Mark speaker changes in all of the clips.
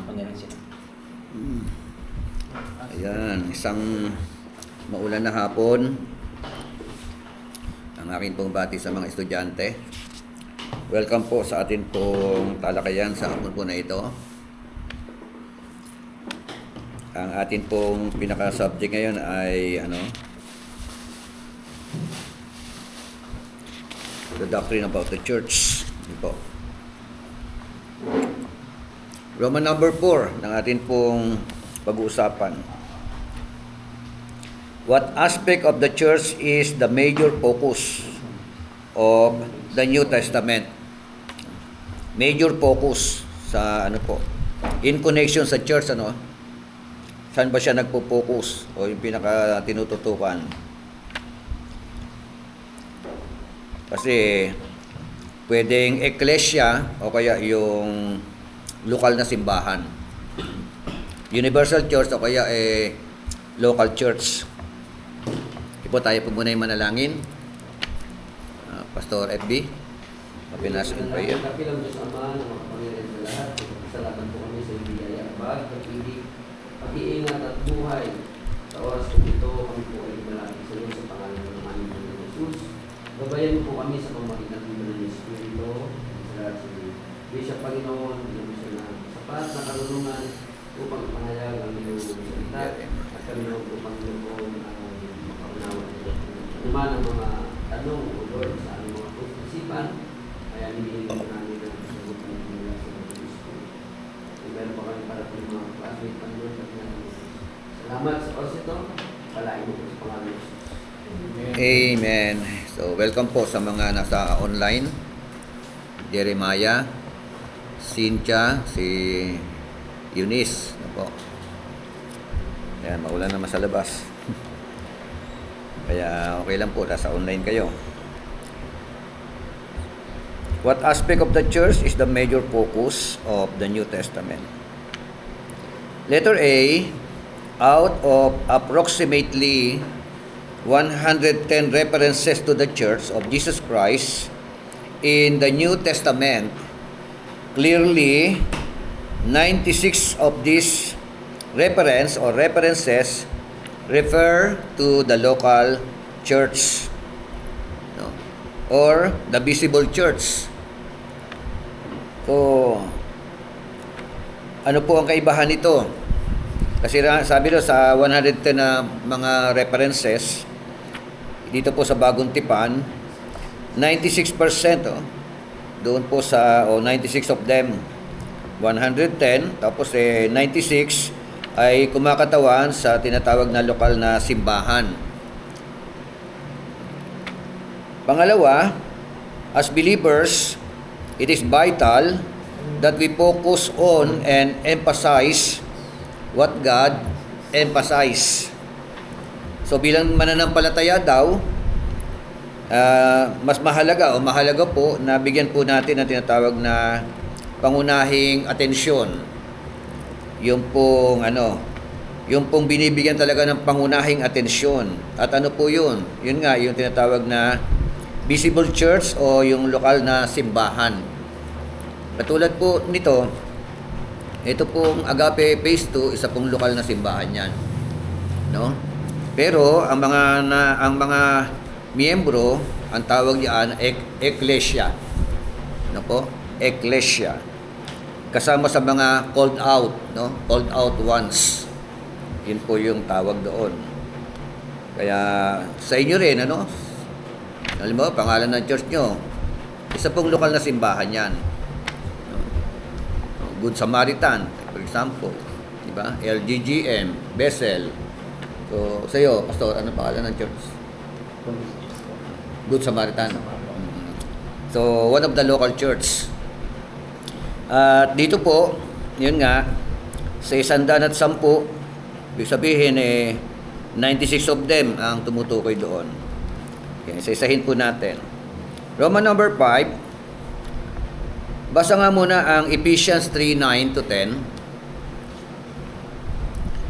Speaker 1: Ako na rin sila.
Speaker 2: Ayan, isang maulan na hapon. Ang akin pong bati sa mga estudyante. Welcome po sa atin pong talakayan sa hapon po na ito. Ang atin pong pinaka-subject ngayon ay the doctrine about the church. Ito po. Roman number 4 ng atin pong pag-uusapan. What aspect of the church is the major focus of the New Testament? Major focus sa in connection sa church, saan ba siya nagpo-focus o yung pinaka tinututukan? Kasi pwedeng ecclesia o kaya yung lokal na simbahan. Universal church o kaya local church. Ipo tayo po muna yung manalangin. Pastor FB, mapinas in prayer.
Speaker 3: Kapilang Diyos Ama ng mga Panginoon sa lahat. Salamat po kami sa biyaya at pag-ibig, pag-iingat at buhay. Sa oras po ito, kami po ay malapit sa iyo sa pangalan ng aming Panginoon Jesus. Gabayan mo po kami sa pamagitan ng Espiritu. Salamat sa Bishop Panginoon, sapat na karunungan upang ipahayag ang iyong salita at kami ng upang lubong ang makaunawa nila. Naman ang mga tanong o Lord sa aming mga isipan ay aminin ko namin ang sagot ng nila sa mga Kristo. Meron pa kami para po mga classmate Panginoon at namin. Salamat sa oras ito. Palain mo po sa pangalan ng Jesus.
Speaker 2: Amen. So, welcome po sa mga nasa online. Jeremiah, Cynthia, si Eunice. Po. Ayan, maulan naman sa labas. Kaya okay lang po, nasa online kayo. What aspect of the church is the major focus of the New Testament? Letter A, out of approximately 110 references to the Church of Jesus Christ in the New Testament, clearly 96 of these references refer to the local church, or the visible church. So, ano po ang kaibahan nito? Kasi sabi doon sa 110 na mga references, dito po sa Bagong Tipan, 96%, doon po sa 96 of them, 110, tapos 96 ay kumakatawan sa tinatawag na lokal na simbahan. Pangalawa, as believers, it is vital that we focus on and emphasize what God emphasizes. So bilang mananampalataya daw, mas mahalaga po na bigyan po natin ng tinatawag na pangunahing atensyon. Yung pong binibigyan talaga ng pangunahing atensyon. At ano po yun? Yun nga, yung tinatawag na visible church o yung lokal na simbahan. Katulad po nito, ito pong Agape Phase 2, isa pong lokal na simbahan yan. Pero ang mga miyembro, ang tawag diyan ecclesia. Ecclesia. Kasama sa mga called out, called out ones. Yun po yung tawag doon. Kaya sa inyo rin, halimbawa, pangalan ng church nyo, isa pong lokal na simbahan yan. Good Samaritan, for example. Diba? LGGM, Bethel. So, sa iyo, Pastor, ano pangalan ng church? Good Samaritan. So, one of the local church. At dito po, yun nga, sa 110, ibig sabihin 96 of them ang tumutukoy doon. Okay, isa-isahin po natin. Roman number 5, basa nga muna ang Ephesians 3:9 to 10.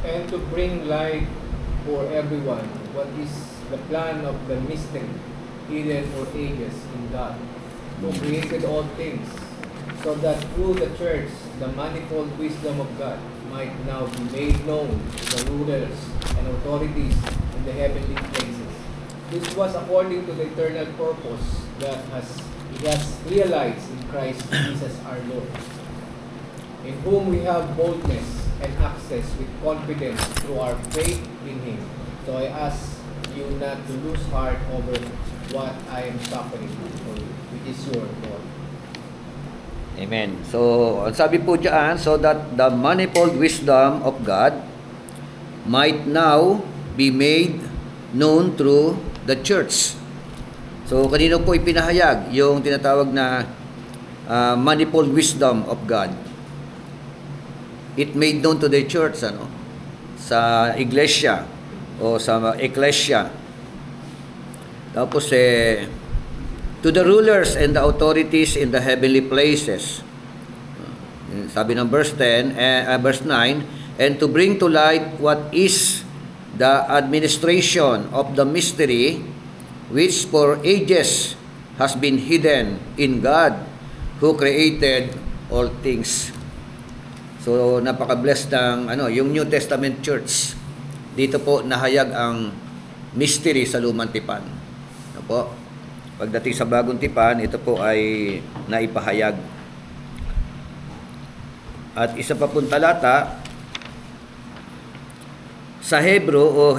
Speaker 4: And to bring light for everyone what is the plan of the mystery hidden for ages in God, who created all things, so that through the church the manifold wisdom of God might now be made known to the rulers and authorities in the heavenly places. This was according to the eternal purpose that He has realized in Christ Jesus our Lord, in whom we have boldness and access with confidence through our faith in Him. So I ask you not to lose heart over what I am suffering for you, which is your Lord.
Speaker 2: Amen. So, ang sabi po diyan, so that the manifold wisdom of God might now be made known through the church. So, kanino po ipinahayag yung tinatawag na manifold wisdom of God? It made known to the church, sa iglesia o sa ecclesia. Tapos to the rulers and the authorities in the heavenly places. Sabi ng verse 10, verse 9, and to bring to light what is the administration of the mystery which for ages has been hidden in God who created all things. So napaka-blessed ng yung New Testament church. Dito po nahayag ang mystery sa lumang tipan. Ano po? Pagdating sa bagong tipan, ito po ay naipahayag. At isa pa pong talata sa Hebrew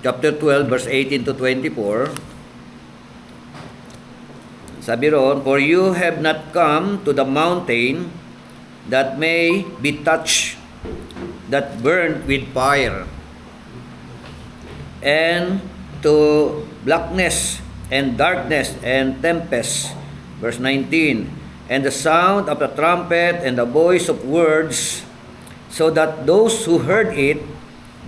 Speaker 2: chapter 12 verse 18 to 24. Sabi ron, for you have not come to the mountain that may be touched, that burned with fire, and to blackness and darkness and tempest. Verse 19, and the sound of the trumpet and the voice of words, so that those who heard it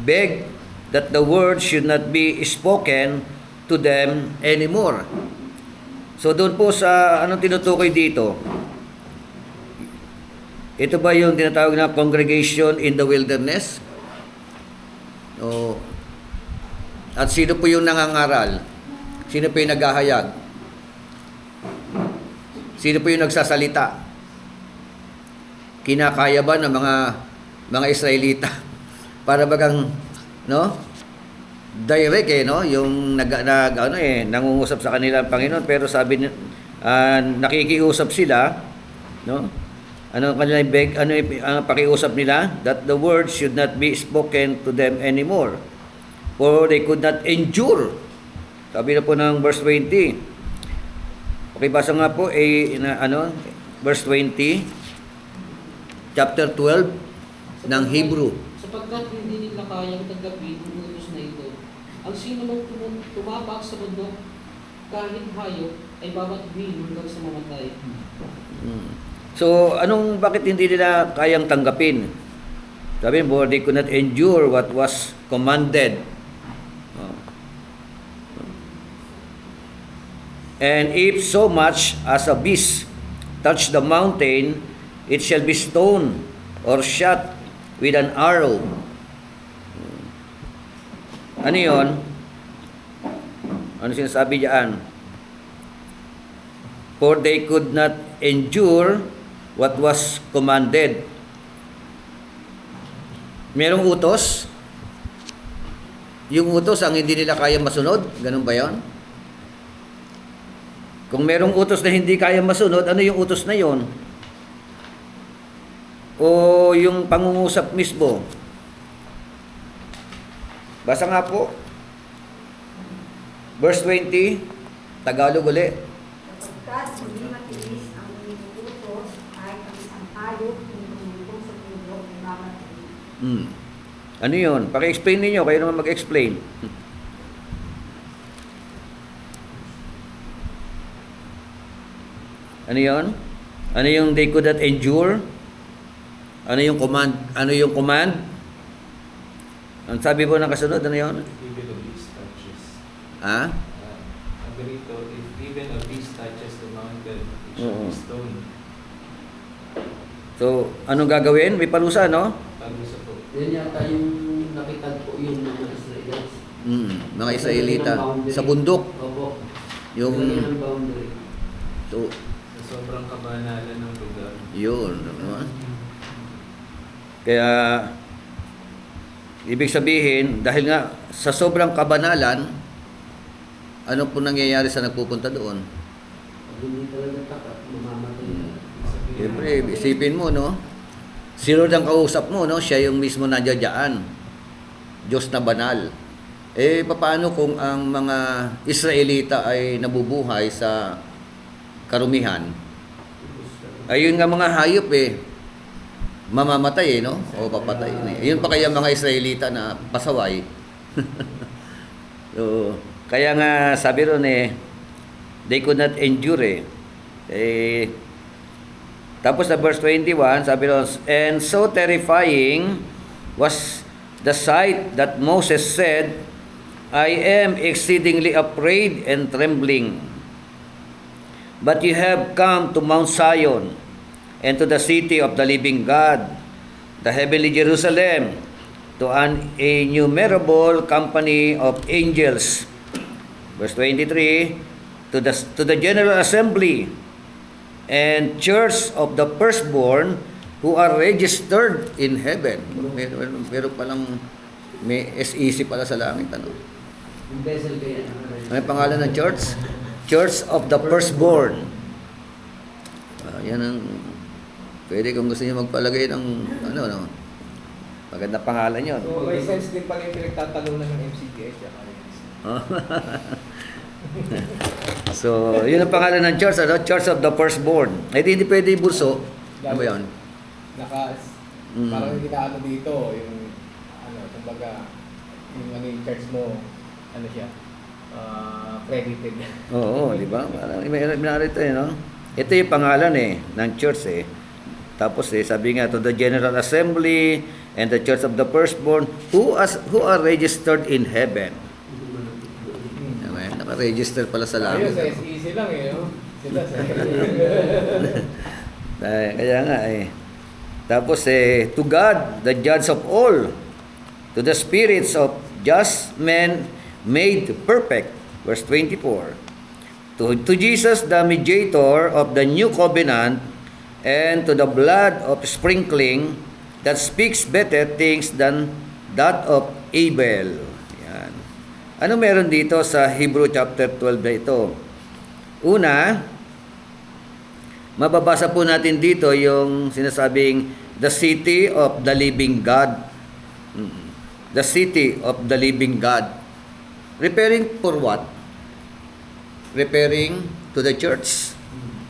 Speaker 2: begged that the word should not be spoken to them anymore. So doon po sa anong tinutukoy dito? Ito ba yung tinatawag na congregation in the wilderness? O, at sino po yung nangangaral? Sino po yung naghahayag? Sino po yung nagsasalita? Kinakaya ba ng mga Israelita? Para bagang direct yung nangungusap sa kanila ang Panginoon, pero sabi nakikiusap sila, Ano ang pakiusap nila? That the word should not be spoken to them anymore, for they could not endure. Sabi na po ng verse 20. Okay, basa nga po verse 20, chapter 12 ng Hebrew.
Speaker 3: Sapagkat hindi nila kayang tanggapin ang utos na ito. Ang sino mang tumapak sa bundok, kahit hayop, ay babatuhin hanggang sa mamatay.
Speaker 2: So, bakit hindi nila kayang tanggapin? Sabi mo, they could not endure what was commanded. And if so much as a beast touch the mountain, it shall be stoned or shot with an arrow. Ano yun? Ano sinasabi diyan? For they could not endure what was commanded. Merong utos? Yung utos ang hindi nila kaya masunod? Ganun ba yun? Kung merong utos na hindi kaya masunod, ano yung utos na yon? O yung pangungusap mismo? Basa nga po. Verse 20, Tagalog ulit.
Speaker 1: Sapagkat hindi matiis ang inuutos kahit ang isang hayop kung tumulong sa puno ay mamatay.
Speaker 2: Ano yun? Paki-explain ninyo, kayo naman mag-explain. Ano yun? Ano yung they could not endure? Ano yung command? Ano yung command? Ang sabi po ng kasunod, ano yun?
Speaker 5: Even a beast touches.
Speaker 2: Ah?
Speaker 5: Agrito, if even a beast touches the mountain, it should
Speaker 2: Oo.
Speaker 5: be stoned.
Speaker 2: So, anong gagawin? May parusa, no?
Speaker 5: Parusa po.
Speaker 3: Yan yata yung nakitag po yung mga Israelites.
Speaker 2: Mga Israelita sa bundok.
Speaker 3: Opo.
Speaker 2: Yung
Speaker 3: Yan ang boundary.
Speaker 2: so,
Speaker 5: Sa sobrang kabanalan ng lugar.
Speaker 2: yun, ano? Kaya, ibig sabihin, dahil nga sa sobrang kabanalan, ano po nangyayari sa nagpupunta doon?
Speaker 3: Pag hindi talaga tapat, mamamatay na.
Speaker 2: Siyempre, isipin mo, no? Si Lord ang kausap mo, no? Siya yung mismo nandiyan. Diyos na banal. Paano kung ang mga Israelita ay nabubuhay sa karumihan? Ayun nga mga hayop mamamatay no? O papatay. Yun pa kaya mga Israelita na pasaway. So, kaya nga sabi ron they could not endure tapos sa verse 21, sabi ron, and so terrifying was the sight that Moses said, I am exceedingly afraid and trembling. But you have come to Mount Zion and to the city of the living God, the heavenly Jerusalem, to an innumerable company of angels. Verse 23, to the general assembly and church of the firstborn who are registered in heaven. Meron palang may SEC pala sa langit, ano?
Speaker 3: Yung vessel kaya.
Speaker 2: Ano yung pangalan ng church? Church of the Firstborn. Yan ang pwede kung gusto niyo magpalagay ng maganda pangalan yun.
Speaker 4: So, may sense din pala yung pinagtatalunan ng MCGH.
Speaker 2: So, yun ang pangalan ng church, Church of the Firstborn. Hindi pwede burso. Ano ba yun?
Speaker 4: Parang hindi na dito, yung kumbaga, yung church mo, siya, credited.
Speaker 2: Oo, di ba? May narito no? Ito yung pangalan ng church Tapos sabi nga, to the General Assembly and the Church of the Firstborn who are registered in heaven. Naka-register pala sa langit.
Speaker 4: Ayos, easy lang no? Sila
Speaker 2: Kaya nga Tapos to God, the judge of all, to the spirits of just men made perfect. Verse 24. To Jesus, the mediator of the new covenant, and to the blood of sprinkling that speaks better things than that of Abel. Yan. Ano meron dito sa Hebrew chapter 12 na ito? Una, mababasa po natin dito yung sinasabing the city of the living God. The city of the living God. Referring for what? Referring to the church.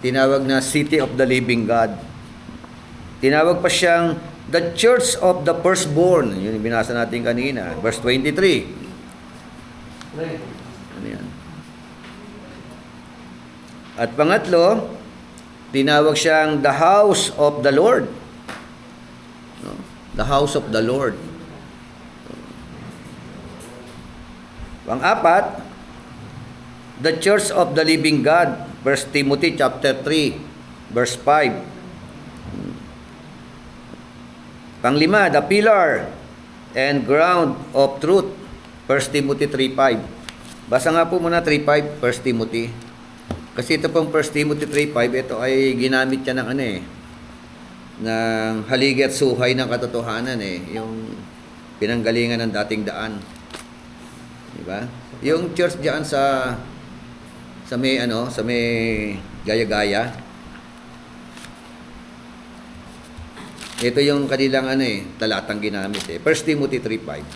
Speaker 2: Tinawag na city of the living God. Tinawag pa siyang the church of the firstborn. Yun yung binasa natin kanina. Verse 23. Ano yan? At pangatlo, tinawag siyang the house of the Lord. No? The house of the Lord. Pang-apat, the church of the living God. 1 Timothy chapter 3, verse 5. Pang-lima, the pillar and ground of truth. 1 Timothy 3:5. Basa nga po muna 3:5, 1 Timothy. Kasi ito pong 1 Timothy 3:5, ito ay ginamit niya ng ng haligi at suhay ng katotohanan yung pinanggalingan ng dating daan. Di ba? Yung church diyan sa may Gaya-Gaya. Ito yung kanilang talatang ginamit 1 Timothy 3:5.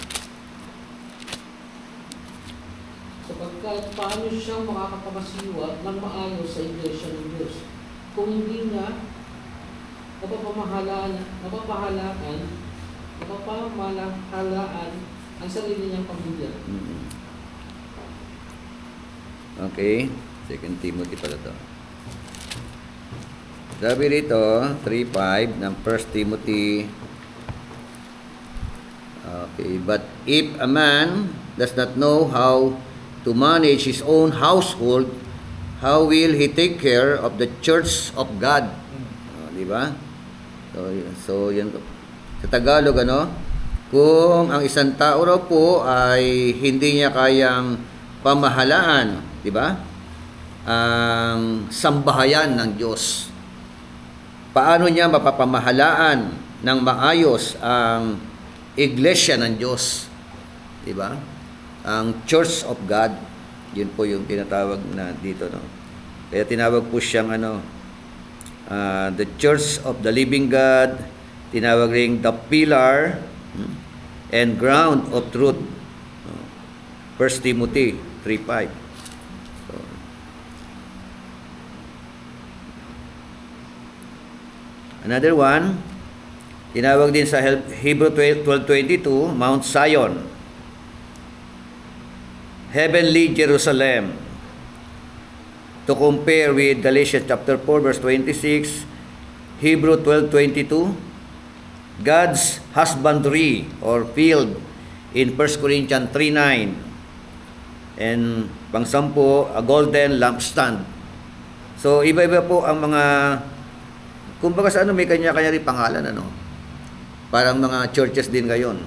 Speaker 6: Sapagkat paano siyang makakapamasiwat ng maayos sa Iglesia ng Diyos kung hindi niya napapamahalaan ang sarili niyang pamilya.
Speaker 2: Okay, 2 Timothy pala to. Sabi rito, 3:5 ng 1 Timothy. Okay, but if a man does not know how to manage his own household, how will he take care of the church of God? Di ba? So yan sa Tagalog kung ang isang tao raw po ay hindi niya kayang pamahalaan, di ba? Ang sambahayan ng Diyos. Paano niya mapapamahalaan ng maayos ang iglesia ng Diyos. Di ba? Ang Church of God. Yun po yung tinatawag na dito, no? Kaya tinawag po siyang the Church of the Living God, tinawag ring the pillar and ground of truth. 1 Timothy 3:5. So, another one, tinawag din sa Hebrew 12:22, Mount Zion, heavenly Jerusalem. To compare with Galatians chapter 4 verse 26, Hebrew 12:22, God's husbandry or field in 1 Corinthians 3:9, and pangsampo, a golden lampstand. So iba-iba po ang mga, kumbaga sa may kanya-kanya rin pangalan, parang mga churches din ngayon.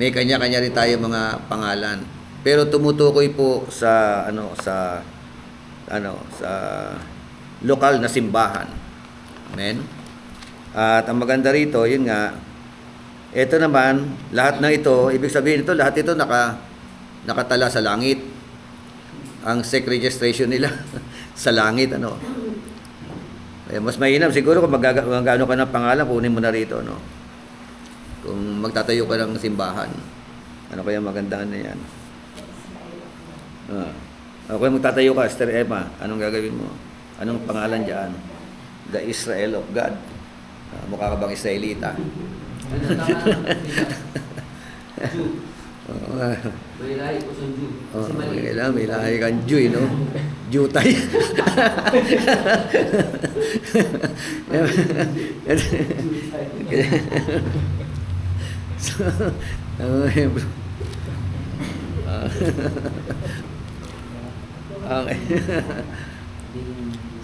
Speaker 2: May kanya-kanya rin tayo mga pangalan. Pero tumutukoy po sa sa lokal na simbahan. Amen. At ang maganda rito, yun nga, ito naman, lahat ng ito, ibig sabihin ito, lahat ito nakatala sa langit. Ang SEC registration nila sa langit, Kaya mas mainam siguro kung magkano ka ng pangalan, kunin mo na rito, Kung magtatayo ka ng simbahan. Ano kaya magandaan na yan? Kung magtatayo ka, Sister Emma, anong gagawin mo? Anong pangalan dyan? The Israel of God. Mukha ka bang Israelita?
Speaker 3: Ano tama Jew. May lahi ko sa Jew. Kasi mali.
Speaker 2: May lahi kang Jew, no? Jew tayo.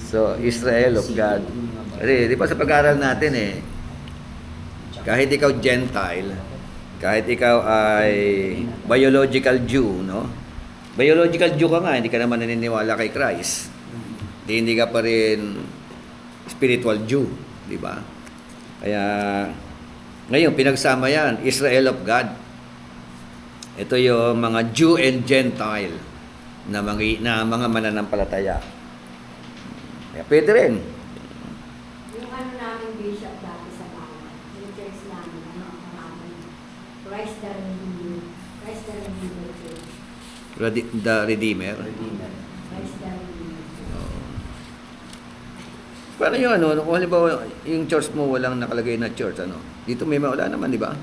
Speaker 2: So, Israel of God. Di ba sa pag-aaral natin kahit ikaw Gentile, kahit ikaw ay biological Jew, Biological Jew ka nga, hindi ka naman naniniwala kay Christ. Hindi ka pa rin spiritual Jew, di ba? Kaya, ngayon, pinagsama yan, Israel of God. Ito yung mga Jew and Gentile na mga mananampalataya. Kaya pwede rin.
Speaker 1: Yung namin bishop dati sa bawat, yung church namin, ang Christ the Redeemer. Christ the Redeemer Church.
Speaker 2: The Redeemer.
Speaker 1: Christ the Redeemer Church.
Speaker 2: Paano yung kung halimbawa yung church mo walang nakalagay na church, dito may wala naman, di ba?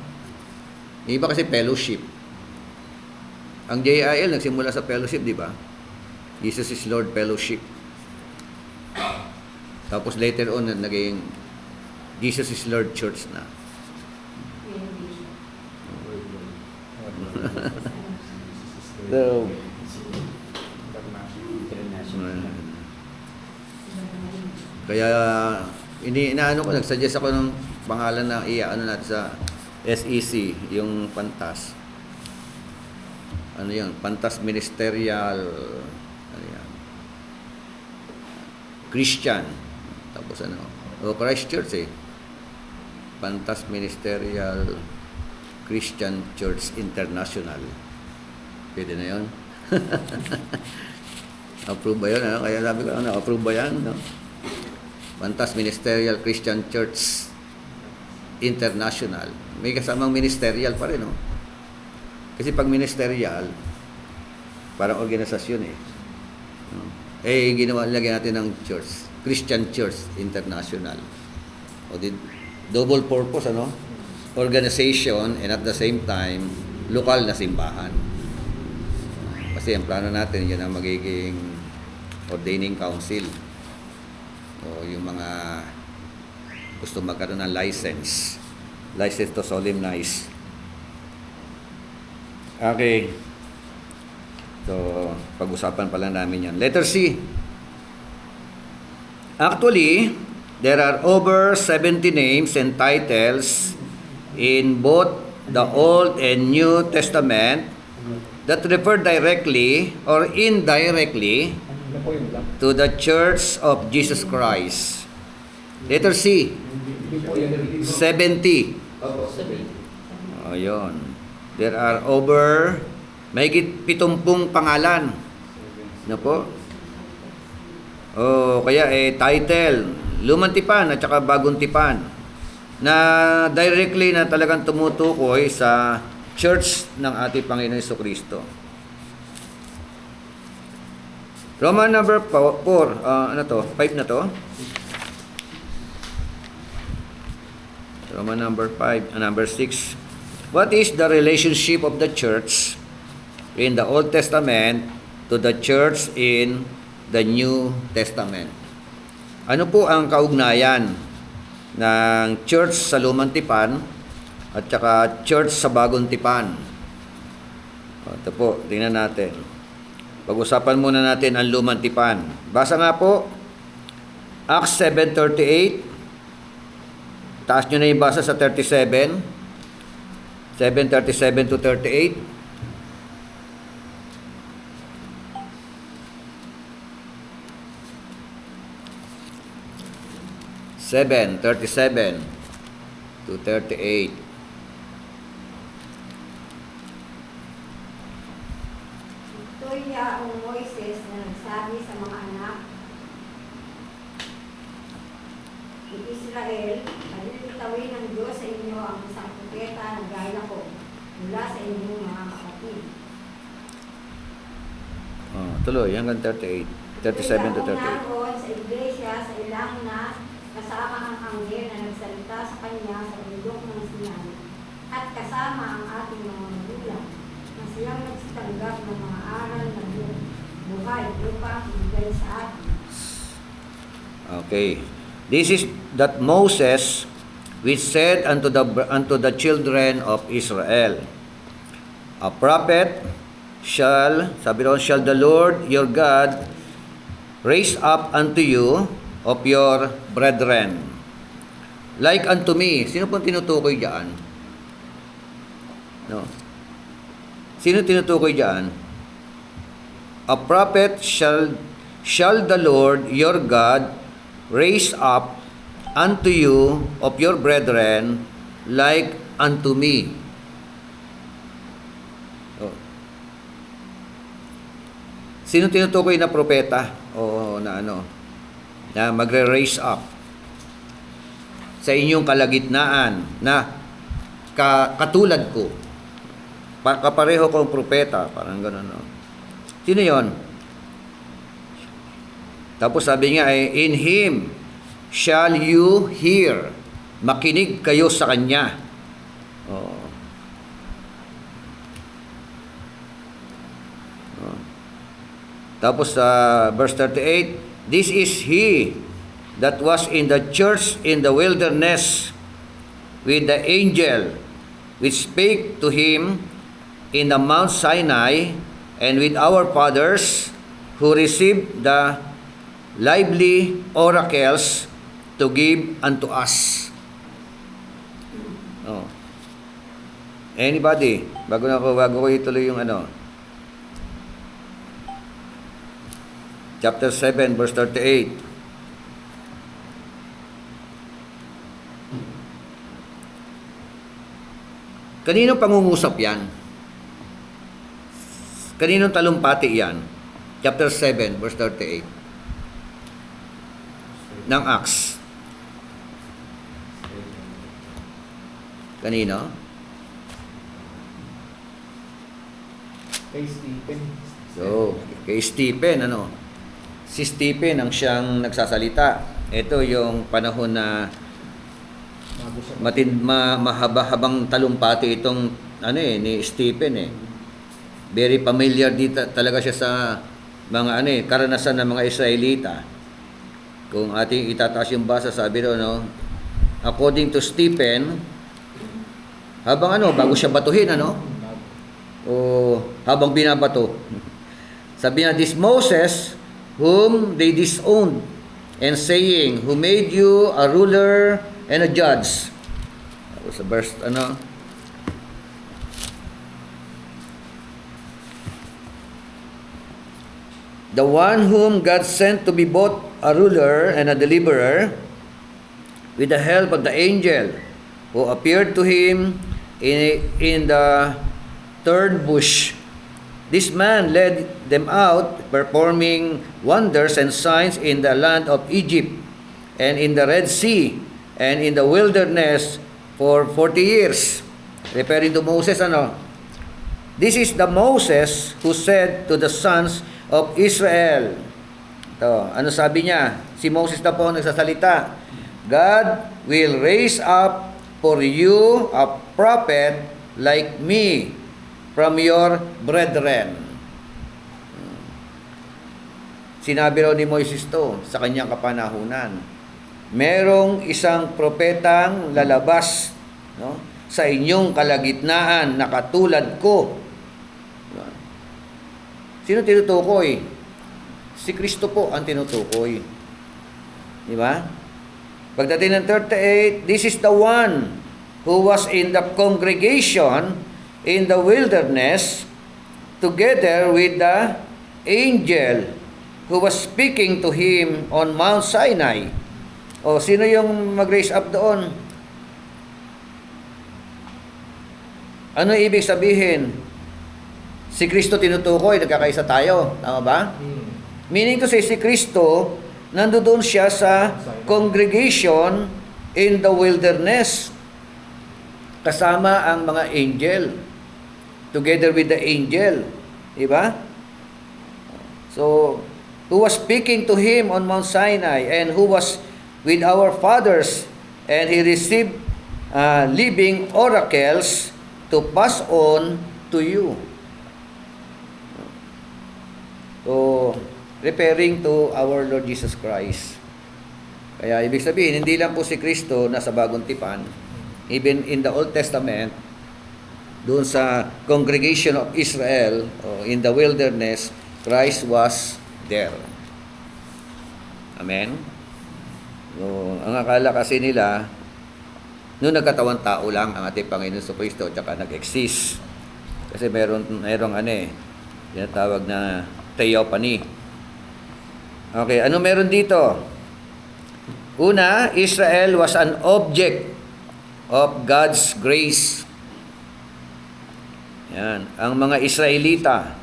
Speaker 2: Yung iba kasi fellowship. Ang JIL nagsimula sa fellowship, di ba? Jesus is Lord Fellowship. Tapos later on, naging Jesus is Lord Church na.
Speaker 1: Yung bishop.
Speaker 2: So, kaya nagsuggest ako ng pangalan na natin sa SEC, yung Pantas. Yun? Pantas Ministerial Christian. Tapos Christ Church Pantas Ministerial Christian Church International. Pwede na yun. Approve ba yun? Kaya sabi ko, approve ba yan? Pantas Ministerial Christian Church International. May kasamang ministerial pa rin, Kasi pag ministerial, parang organisasyon lagyan natin ng church, Christian Church International. Double purpose, organization and at the same time, lokal na simbahan. Kasi ang plano natin, yun ang magiging ordaining council. O yung mga gusto magkaroon ng license to solemnize. Okay. So, pag-usapan pala namin yan. Letter C. Actually, there are over 70 names and titles in both the Old and New Testament that refer directly or indirectly to the Church of Jesus Christ. Letter C.
Speaker 4: Hindi po yan narinig.
Speaker 2: 70.
Speaker 3: Opo.
Speaker 6: Sabi.
Speaker 2: O, yun. There are over mahigit 70 pangalan. Ano po? O, kaya title, Lumang Tipan at saka Bagong Tipan, na directly na talagang tumutukoy sa church ng ating Panginoon Jesucristo. Roman number 4, ano to? 5 na to? Roman number 5, number 6. What is the relationship of the church in the Old Testament to the church in the New Testament? Ano po ang kaugnayan ng church sa Lumang Tipan at saka church sa Bagong Tipan? Ito po, tingnan natin. Pag-usapan muna natin ang Lumang Tipan. Basa nga po, Acts 7:38. Taas nyo na yung basa sa 37. 7:37 to 38. Seven, 37 to 38.
Speaker 1: Ito'y yaong Moises na nagsabi sa mga anak ni Israel, palilitawin ng Diyos sa inyo ang isang propeta na gaya ko mula sa inyong mga kapatid.
Speaker 2: Tuloy, hanggang 38. 37 to 38.
Speaker 1: Naroon sa iglesia sa ilang na kasama ang anghel na nagsalita sa kanya sa bundok ng Sinai at kasama ang ating mga magulang na siyang nagsitanggap ng mga aral na buhay upang ibigay sa atin.
Speaker 2: Okay. This is that Moses which said unto the children of Israel, a prophet shall the Lord your God raise up unto you of your brethren, like unto me. Sino pong tinutukoy diyan? No. Sino tinutukoy diyan? A prophet shall the Lord your God raise up unto you of your brethren, like unto me. Oh. Sino tinutukoy na propeta o na ano? Na magre-raise up sa inyong kalagitnaan na katulad ko. Kapareho kong propeta, parang gano'n. No? Sino yon? Tapos sabi nga in Him shall you hear. Makinig kayo sa Kanya. Oh. Oh. Tapos sa verse 38, this is He that was in the church in the wilderness with the angel which spake to him in the Mount Sinai, and with our fathers who received the lively oracles to give unto us. Oh. Anybody? Bago ko ituloy yung ano. Chapter 7, verse 38. Kaninong pangungusap yan? Kaninong talumpati yan? Chapter 7, verse 38. Ng Acts. Kanino?
Speaker 4: Kay Stephen.
Speaker 2: So, kay Stephen, ano? Si Stephen ang siyang nagsasalita. Ito yung panahon na mahaba-habang talumpati itong ni Stephen . Very familiar dito talaga siya sa mga karanasan ng mga Israelita. Kung ating itataas yung basa, sabi doon, no? According to Stephen, habang bago siya batuhin, o habang binabato, sabi na, this Moses whom they disowned, and saying, who made you a ruler and a judge. Tapos sa verse the one whom God sent to be both a ruler and a deliverer, with the help of the angel who appeared to him in the thorn bush. This man led them out, performing wonders and signs in the land of Egypt, and in the Red Sea, and in the wilderness for 40 years. Referring to Moses, ano? This is the Moses who said to the sons of Israel. Ito, ano sabi niya? Si Moses na po nagsasalita. God will raise up for you a prophet like me from your brethren. Sinabi raw ni Moses to sa kanyang kapanahunan. Merong isang propetang lalabas, no, sa inyong kalagitnaan na katulad ko. Sino tinutukoy? Si Kristo po ang tinutukoy. Di ba? Pagdating ng 38, this is the one who was in the congregation in the wilderness together with the angel who was speaking to him on Mount Sinai. O, sino yung mag-raise up doon? Ano ibig sabihin? Si Kristo tinutukoy, nagkakaisa tayo. Tama ba? Meaning to say, si Kristo, nandoon siya sa congregation in the wilderness. Kasama ang mga angel. Together with the angel. Diba? So, who was speaking to him on Mount Sinai and who was with our fathers, and he received living oracles to pass on to you. So, referring to our Lord Jesus Christ. Kaya ibig sabihin, hindi lang po si Kristo nasa bagong tipan. Even in the Old Testament, doon sa congregation of Israel, in the wilderness, Christ was there. Amen? So, ang akala kasi nila, noong nagkatawang tao lang ang ating Panginoon sa Kristo, tsaka nag-exist. Kasi merong tinatawag na theophany. Okay, ano meron dito? Una, Israel was an object of God's grace. Yan, ang mga Israelita,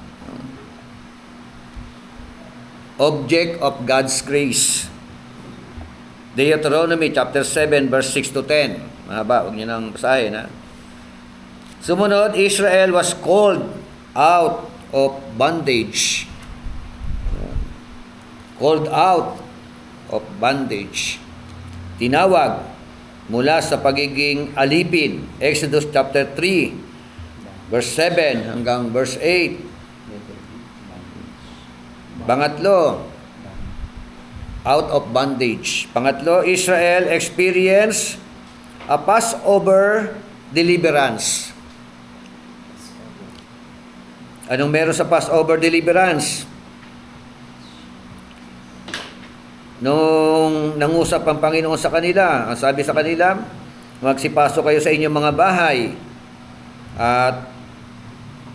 Speaker 2: object of God's grace. Deuteronomy chapter 7 verse 6 to 10. Mahaba, huwag niyo nang basahin, ha? Sumunod, Israel was called out of bondage. Called out of bondage. Tinawag mula sa pagiging alipin. Exodus chapter 3, verse 7 hanggang verse 8. Pangatlo, out of bondage. Pangatlo, Israel experienced a Passover deliverance. Anong meron sa Passover deliverance? Nung nangusap ang Panginoon sa kanila, ang sabi sa kanila, magsipasok kayo sa inyong mga bahay at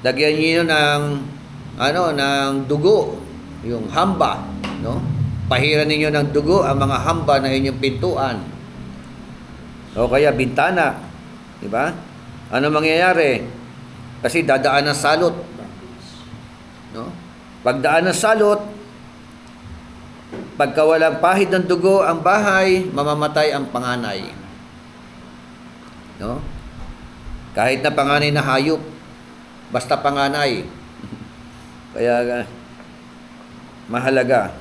Speaker 2: lagyan niyo ng dugo, yung hamba, no? Pahiran ninyo ng dugo ang mga hamba na inyong pintuan. O kaya bintana, di ba? Ano mangyayari? Kasi dadaan ng salot. No? Pagdaan ng salot, pagka walang pahid ng dugo ang bahay, mamamatay ang panganay. No? Kahit na panganay na hayop, basta panganay. Kaya mahalaga.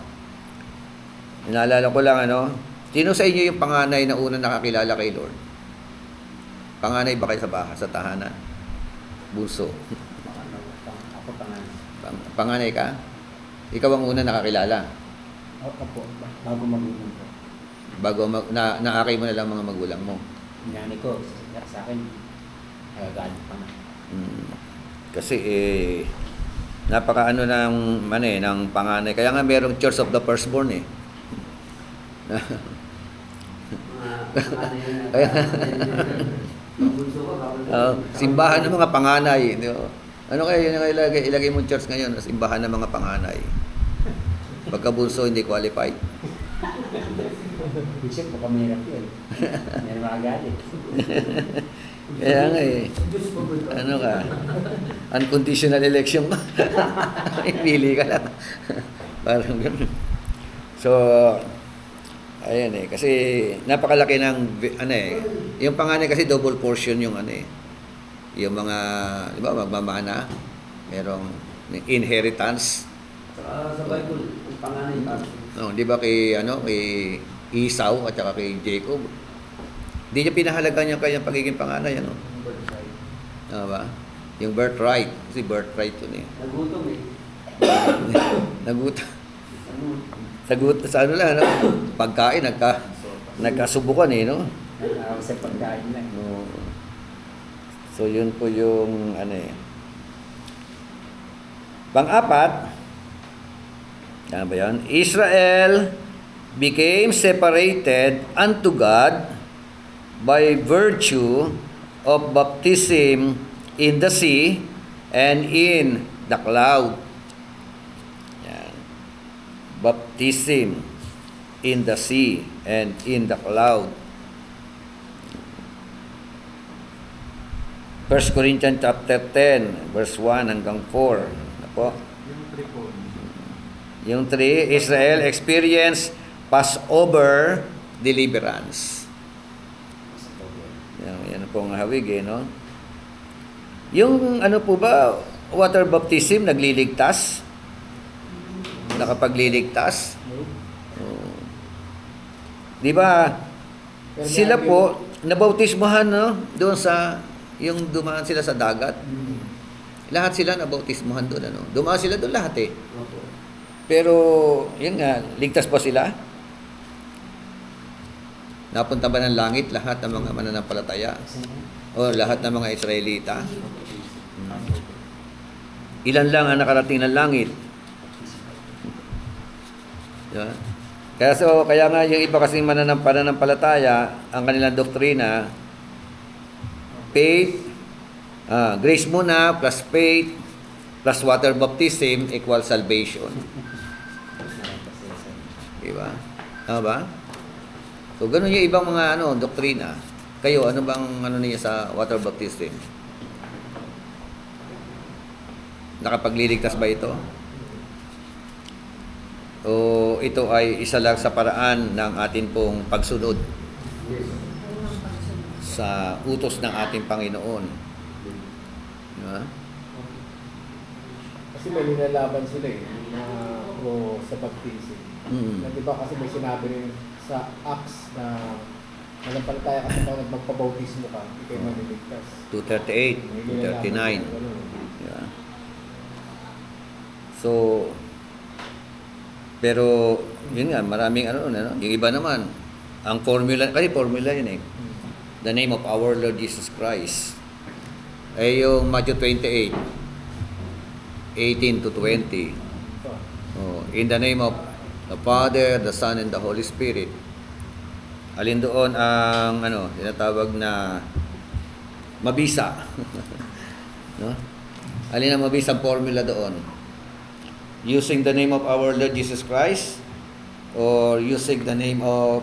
Speaker 2: Inaalala ko lang, sino sa inyo yung panganay na unang nakakilala kay Lord? Panganay ba kayo sa bahay, sa tahanan? Bunso.
Speaker 3: Ako pangalan.
Speaker 2: Panganay ka? Ikaw ang unang nakakilala?
Speaker 3: Opo, bago magulang ko.
Speaker 2: Naakay mo na lang mga magulang mo.
Speaker 3: Nanay ko, sa akin, galit pa nga.
Speaker 2: Kasi napakaano ng panganay. Kaya nga merong Church of the Firstborn eh. Simbahan ng mga panganay. Ano kaya yun ang ilagay mong church ngayon? Simbahan ng mga panganay. Pagkabunso, hindi qualified.
Speaker 7: Bishop, baka mahirap yun. Yan makagalit.
Speaker 2: Kaya nga eh.
Speaker 3: Diyos po ba ito?
Speaker 2: Ano ka? Unconditional election ka. Pili ka lang. Parang ganun. So, ayan eh. Kasi napakalaki ng, ano eh. Yung panganay kasi double portion yung ano eh. Yung mga, di ba, magmamana. Merong inheritance.
Speaker 3: Sa Bible, ang panganay pa.
Speaker 2: No, di ba kay, ano, kay Esau at saka kay Jacob. Hindi niya pinahalaga niya kanyang pagiging panganay, ano? Ano ba? Yung birthright. Kasi birthright yun eh.
Speaker 3: Nagutom eh.
Speaker 2: Nagutom.
Speaker 3: Ano?
Speaker 2: Sa ano lang, ano? Pagkain, nagkasubukan eh, no?
Speaker 7: Ako sa pagkain lang.
Speaker 2: No. So, yun po yung, ano eh. Pang-apat, ano ba yan? Israel became separated unto God by virtue of baptism in the sea and in the cloud. Yan. Baptism in the sea and in the cloud. 1 Corinthians chapter 10, verse 1 hanggang 4. Ano po?
Speaker 5: Yung three po.
Speaker 2: Yung 3, Israel experienced Passover deliverance. Yan po ang hawig eh, no? Yung ano po ba, water baptism, nagliligtas? Nakapagliligtas? Oh. Di ba, sila po, nabautismohan, no? Doon sa, yung dumaan sila sa dagat. Lahat sila nabautismohan doon, ano? Dumaan sila doon lahat eh.
Speaker 3: Opo.
Speaker 2: Pero, yun nga, ligtas pa sila? Napunta ba ng langit lahat ng mga mananampalataya? O lahat ng mga Israelita? Ilan lang ang nakarating ng langit? Diba? Kaya nga yung iba kasing mananampalataya, ang kanilang doktrina, faith, grace muna, plus faith, plus water baptism equals salvation. Diba? Tama ba? So, ganun yung ibang mga doktrina. Kayo, ano bang niya sa water baptism? Nakapagliligtas ba ito? O ito ay isa lang sa paraan ng atin pong pagsunod
Speaker 3: Yes.
Speaker 2: sa utos ng ating Panginoon? Diba?
Speaker 4: Kasi may nilalaban sila eh, na pro sa baptism. Na di ba kasi may sinabi rin sa Acts na nanampalataya kasi kung magpabautismo ka, hindi kayo maliligtas.
Speaker 2: 238,
Speaker 4: May nilalaban
Speaker 2: 239.
Speaker 4: sila, ganun.
Speaker 2: Diba? So, pero, yun nga, maraming yung iba naman, ang formula, kasi formula yun eh, the name of our Lord Jesus Christ, ay yung Matthew 28, 18 to 20.
Speaker 4: Ito.
Speaker 2: Oh, in the name of the Father, the Son, and the Holy Spirit. Alin doon ang tinatawag na mabisa. No? Alin ang mabisang formula doon? Using the name of our Lord Jesus Christ or using the name of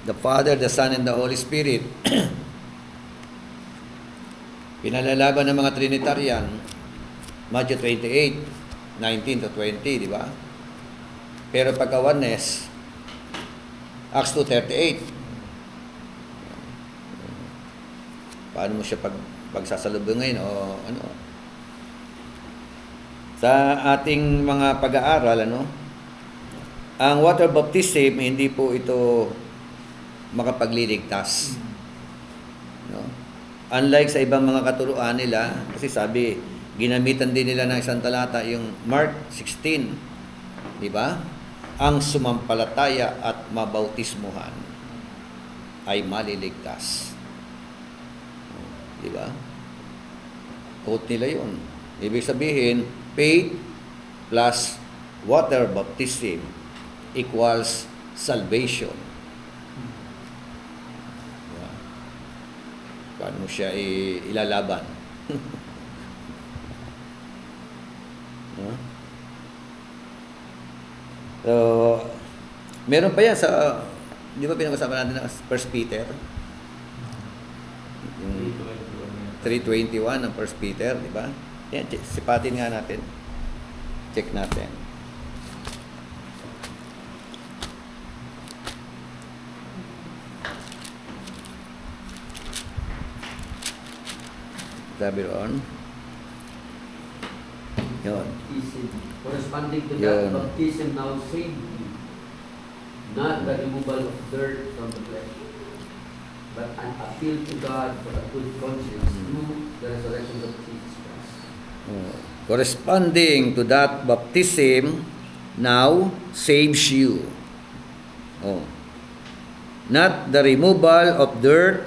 Speaker 2: the Father, the Son, and the Holy Spirit? Pinalalaban ng mga Trinitarian, Matthew 28, 19 to 20, di ba? Pero pagka oneness, Acts 2:38. Paano mo siya pagsasalubungin o ano? Sa ating mga pag-aaral, ang water baptism, hindi po ito makapagliligtas. No? Unlike sa ibang mga katuruan nila, kasi sabi, ginamitan din nila ng isang talata, yung Mark 16, di ba? Ang sumampalataya at mabautismuhan ay maliligtas. Di ba? Quote nila yun. Ibig sabihin, faith plus water baptism equals salvation. Diba? Paano siya ilalaban? Huh? So, meron pa yan sa Di ba pinag-usapan natin ng 1 Peter? Yung 3:21 ng 1 Peter, di ba? Yan, sipatin nga natin. Check natin. Sabi roon. Yun.
Speaker 3: Baptism. Corresponding to
Speaker 2: Yun.
Speaker 3: that, baptism now saved you. Not the removal of dirt from the flesh, but an appeal to God for a good conscience through the resurrection of Jesus Christ.
Speaker 2: Oh. Corresponding to that, baptism now saves you. Oh. Not the removal of dirt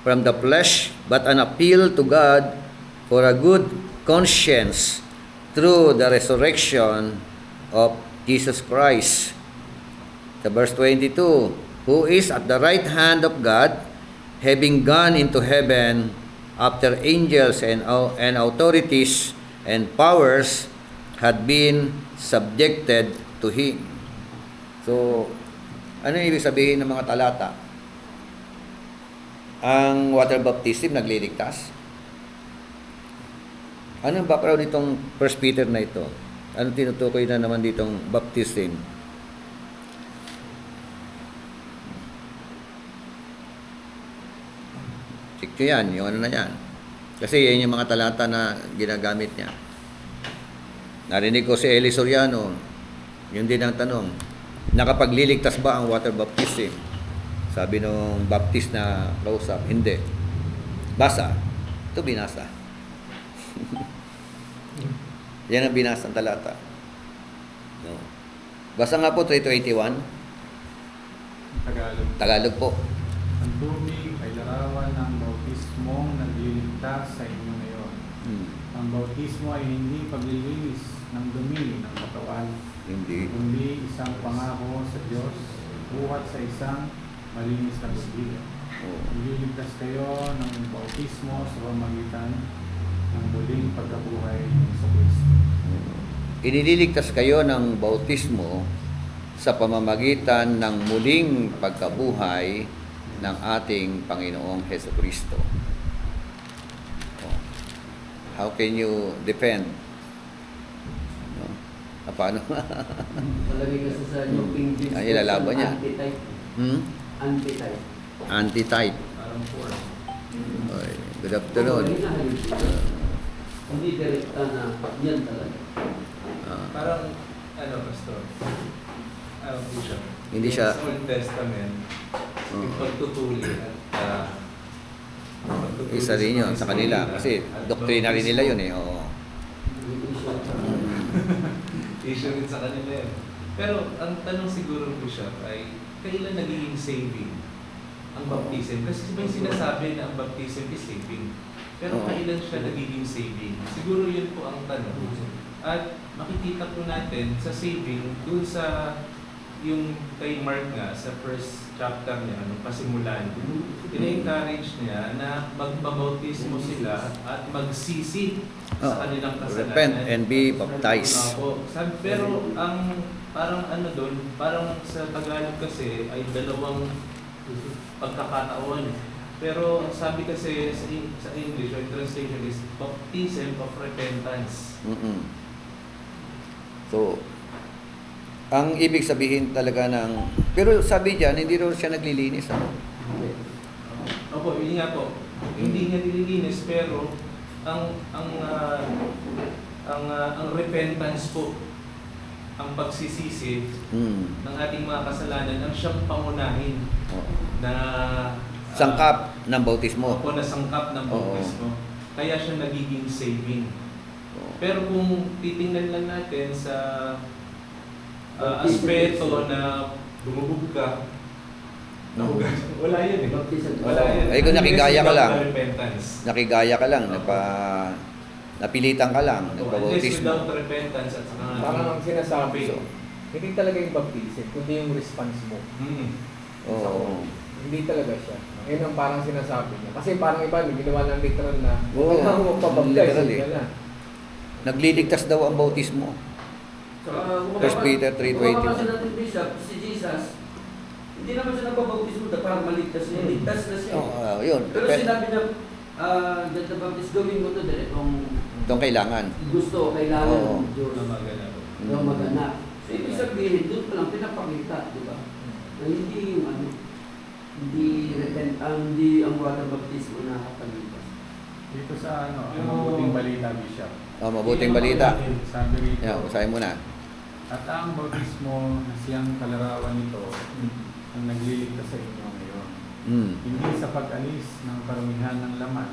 Speaker 2: from the flesh, but an appeal to God for a good conscience through the resurrection of Jesus Christ. The verse 22, who is at the right hand of God, having gone into heaven after angels and authorities and powers had been subjected to Him. So, ano ibig sabihin ng mga talata? Ang water baptism nagliligtas? Ano ang background nitong 1 Peter na ito? Ano tinutukoy na naman ditong baptism? Check nyo yan, yung ano na yan. Kasi yan yung mga talata na ginagamit niya. Narinig ko si Eli Soriano, yun din ang tanong, nakapagliligtas ba ang water baptism? Sabi nung baptist na kausap, hindi. Basa. Ito binasa. Yan ang binasa ng talata. No. Basa nga po 3:21.
Speaker 8: Tagalog.
Speaker 2: Tagalog po.
Speaker 8: Ang tubig ay larawan ng bautismong nagliligtas sa inyo ngayon. Ang bautismo ay hindi paglilinis ng dumi ng katawan,
Speaker 2: Hindi.
Speaker 8: kundi isang pangako sa Diyos buhat sa isang malinis na tubig.
Speaker 2: Oh.
Speaker 8: Ililigtas kayo ng bautismo sa pamamagitan ng muling pagkabuhay ng Kristo.
Speaker 2: Inililigtas kayo ng bautismo sa pamamagitan ng muling pagkabuhay ng ating Panginoong Hesukristo. Oh. How can you defend? No? Paano?
Speaker 3: Palagay kasi sa New King James
Speaker 2: Ay, ilalaban niya.
Speaker 3: antitype. Antitype.
Speaker 2: Antitype.
Speaker 5: Parang 4.
Speaker 2: Oy, good afternoon.
Speaker 3: Hindi direkta na yan talaga.
Speaker 5: Parang, ano, Pastor? Ano po siya?
Speaker 2: Hindi siya-
Speaker 5: Sa Old Testament, yung pagtutuli at pagtutuli
Speaker 2: Isa rin yun sa kanila. Kasi doktrina rin nila yun eh. Oo.
Speaker 3: Hindi siya.
Speaker 5: Issue rin sa kanila yun. Pero ang tanong siguro po siya ay, kailan nagiging saving ang baptism? Kasi may sinasabi na ang baptism is saving. Pero
Speaker 2: Oo.
Speaker 5: kailan siya nagiging saving? Siguro yun po ang tanong. At makikita po natin sa saving, dun sa yung kay Mark nga, sa first chapter niya, nung pasimulan, ina-encourage niya na magpabautismo sila at magsisi sa kanilang kasalanan.
Speaker 2: Repent and be baptized.
Speaker 5: Opo. Pero ang parang ano doon, parang sa Tagalog kasi ay dalawang pagkakataon. Pero sabi kasi sa English, or translation is baptism of repentance.
Speaker 2: So, ang ibig sabihin talaga ng... Pero sabi diyan, hindi rin siya naglilinis. Ano?
Speaker 5: Opo, yun nga po. Hindi niya nililinis, pero ang repentance po, ang pagsisisi ng ating mga kasalanan, ang siyang pangunahin na
Speaker 2: Sangkap ng bautismo.
Speaker 5: opo, na sangkap ng bautismo. Kaya siya nagiging saving. Pero kung titingnan lang natin sa aspeto na bumubog ka, nahugas. Wala yan eh.
Speaker 3: Baptism.
Speaker 5: Wala yan.
Speaker 2: Ay, kung nakigaya ka lang.
Speaker 5: Unless without repentance.
Speaker 2: Nakigaya ka lang, napilitan ka lang,
Speaker 5: Unless
Speaker 2: nagpabautismo.
Speaker 5: without repentance at saka
Speaker 4: Parang ang sinasabi,
Speaker 2: So,
Speaker 4: hindi talaga yung baptism, kundi yung response mo.
Speaker 2: Oo.
Speaker 4: Hindi talaga siya. Yun ang parang sinasabi niya. Kasi parang iba, may ginawa ng literal na,
Speaker 2: Oo,
Speaker 4: kailangan mo magpabaptize,
Speaker 2: literal
Speaker 4: yun
Speaker 2: eh.
Speaker 4: na.
Speaker 2: Nagliligtas daw ang bautismo.
Speaker 3: Saka,
Speaker 2: 1 Peter 3:20.
Speaker 3: Kung mababasa natin, Bishop, si Jesus, Hindi naman siya nababautismo para maligtas siya. Ligtas na siya.
Speaker 2: Yun.
Speaker 3: Pero sinabi niya, John the Baptist, gawin mo ito dahil
Speaker 2: Itong kailangan.
Speaker 3: gusto, kailangan
Speaker 2: Oo.
Speaker 3: ng Diyos.
Speaker 5: Na maganap.
Speaker 3: Na maganap. So, ibig sabihin, doon pa lang pinapakita, di ba? Na hindi yung hindi ang water baptismo na nakapalipas.
Speaker 8: Dito sa ang mabuting balita, Bishop.
Speaker 2: Mabuting balita.
Speaker 8: Sabi rito,
Speaker 2: Usahin mo na.
Speaker 8: at ang bautismo na siyang kalarawan nito ang nagliligtas sa inyo ngayon. Hindi sa pag-alis ng karamihan ng laman,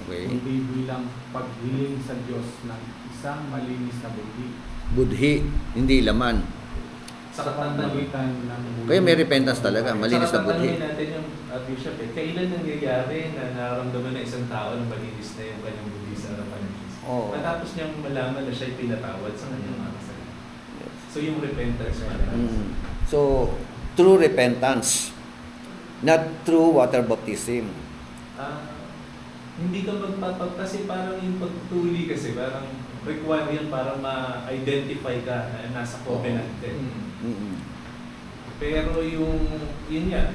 Speaker 2: Okay.
Speaker 8: kundi bilang paghiling sa Diyos ng isang malinis na budhi.
Speaker 2: Budhi, hindi laman.
Speaker 8: Sa pamagitan ng budhi.
Speaker 2: Kaya may repentance talaga, malinis na budhi.
Speaker 5: Tatanungin natin yung Bishop kailan nangyayari na nararamdaman ng isang tao na malinis na yung kanyang budhi sa harapan ng Diyos?
Speaker 2: Oo.
Speaker 5: Matapos niyang malaman na siya'y pinatawad sa kanyang mga kasalanan. So yung repentance pala.
Speaker 2: So, true repentance, not true water baptism.
Speaker 5: Hindi ka kasi parang yung pagtuli kasi parang require yan para ma-identify ka na nasa covenant ka. Pero yun yan,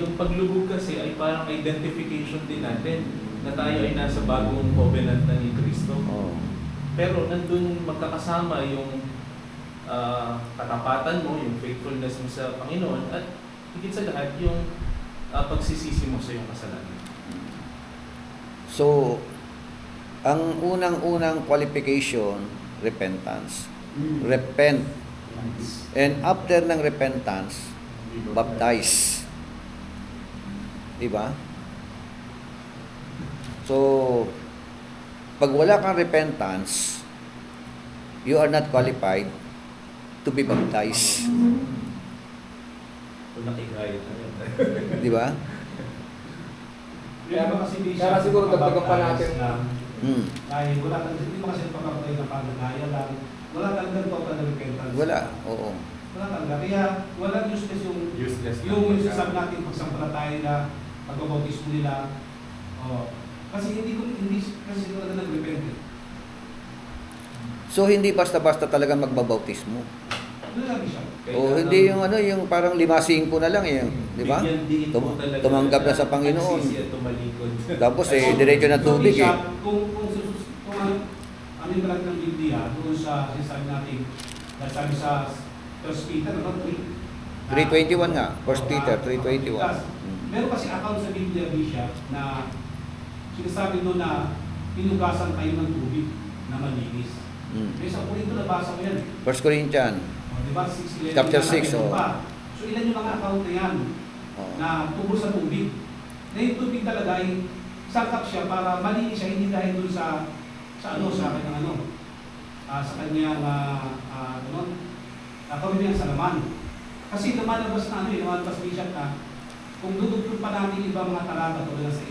Speaker 5: yung paglubog kasi ay parang identification din natin na tayo ay nasa bagong covenant na ni Kristo. Pero nandun magkakasama yung katapatan mo, yung faithfulness mo sa Panginoon at higit sa lahat yung pagsisisi mo sa iyong kasalanan.
Speaker 2: So, ang unang-unang qualification, repentance. Repent. And after ng repentance, baptize. Diba? So, pag wala kang repentance, you are not qualified to be baptized.
Speaker 5: Kung nakigayat na yun.
Speaker 2: Diba?
Speaker 4: Kaya siguro dagdagan pa natin
Speaker 9: Ay, wala kang, hindi mo kasi pagkakatay ng panagaya lang. Wala kang ganito pa na repentance.
Speaker 2: Wala, oo.
Speaker 9: Wala talaga. Kaya walang useless yung sasabi natin pagsampalataya nila, pagbabautismo nila. Oh. Kasi hindi kasi talaga nag-repent.
Speaker 2: So, hindi basta-basta talaga magbabautismo.
Speaker 9: Doon lang siya.
Speaker 2: Hindi yung yung parang 5-5 na lang di ba? Tumanggap na sa Panginoon. Tapos diretso na tubig
Speaker 9: So, kung ano yung talaga ng Biblia, doon sa sinasabi natin, sabi sa 1 Peter,
Speaker 2: 3:21 nga, 1 Peter 3:21.
Speaker 9: Meron kasi account sa Biblia, Bishop, na sinasabi doon na pinugasan kayo ng tubig na malinis. May sa Korinto nabasa ko yan.
Speaker 2: 1 Corinthians.
Speaker 9: Diba? 6:11
Speaker 2: Chapter
Speaker 9: na
Speaker 2: 6,
Speaker 9: pa. So ilan yung mga account na yan na tungkol sa tubig. Na yung tubig talaga ay sangkap siya para malinis siya, hindi dahil doon sa kanyang sa kanyang kami sa laman. Kasi lumalabas na lumalabas Bishop na kung dudugtong pa natin iba mga talata tulad sa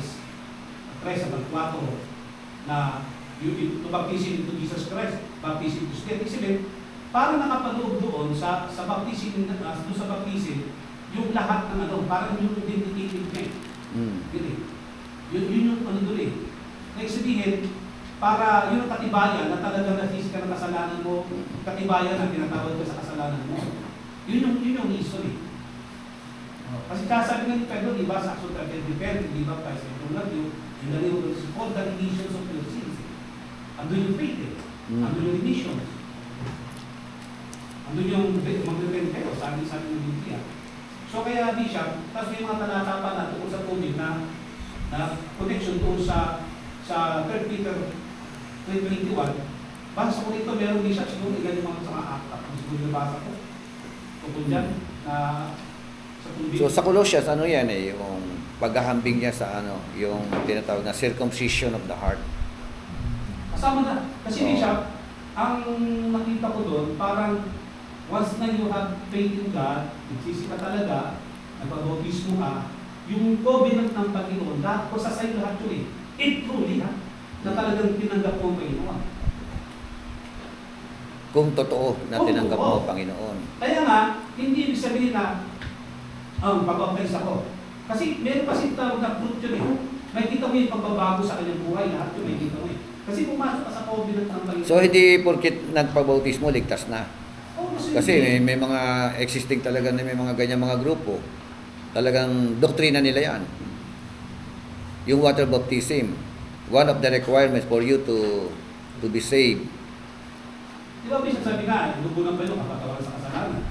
Speaker 9: 3:4 na to baptism into Jesus Christ, baptism into Spirit. Isipin, parang nakapaloob doon sa baptism, doon sa baptism, yung lahat ng parang yung identity niya. Yun yung doon Like sabihin, para yung katibayan na talagang nasisi ka ng kasalanan mo, katibayan na tinatawag ka sa kasalanan mo. Yun yung history. Kasi kasabi nga ni Pedro, di ba, sa Action 13, repent, di ba, Christ, I love you, in the name of Jesus, all the remissions of your sins. Andun yung faith andun yung remissions. Andun yung mag-repent kayo, sabi ng Biblia. So kaya, Bishop, tapos may mga talata pa na tungkol sa tubig na connection doon sa 3 Peter 3:21. Basa ko dito, meron Bishop, siguro ilan yung mga sa akta, siguro nabasa ko. Tungkol dyan, na sa tubig.
Speaker 2: So sa Colossians, yan yung paghahambing niya sa yung tinatawag na circumcision of the heart.
Speaker 9: Kasama na. Kasi Bishop, ang nakita ko doon, parang once na you have faith in God, nagsisi ka talaga, nagbabautismo ka, yung covenant ng Panginoon, lahat ko sa sa'yo lahat yun It truly na talagang tinanggap mo ang Panginoon.
Speaker 2: Kung totoo na tinanggap mo, Panginoon.
Speaker 9: Kaya nga, hindi ibig sabihin na pag-baptize ako. Kasi meron kasi tawag na fruit yun May kita mo yung pagbabago sa kanyang buhay, lahat yun may kita mo Kasi pumasok ka sa covenant ng Panginoon.
Speaker 2: So hindi porkit nagpabautismo, ligtas na.
Speaker 9: Oo
Speaker 2: Kasi may mga existing talaga na may mga ganyan mga grupo. Talagang doktrina nila yan. Yung water baptism, one of the requirements for you to be saved.
Speaker 9: Di ba, Bishop, sabi nga, dugo ng pelo, kapatawan sa kasalanan.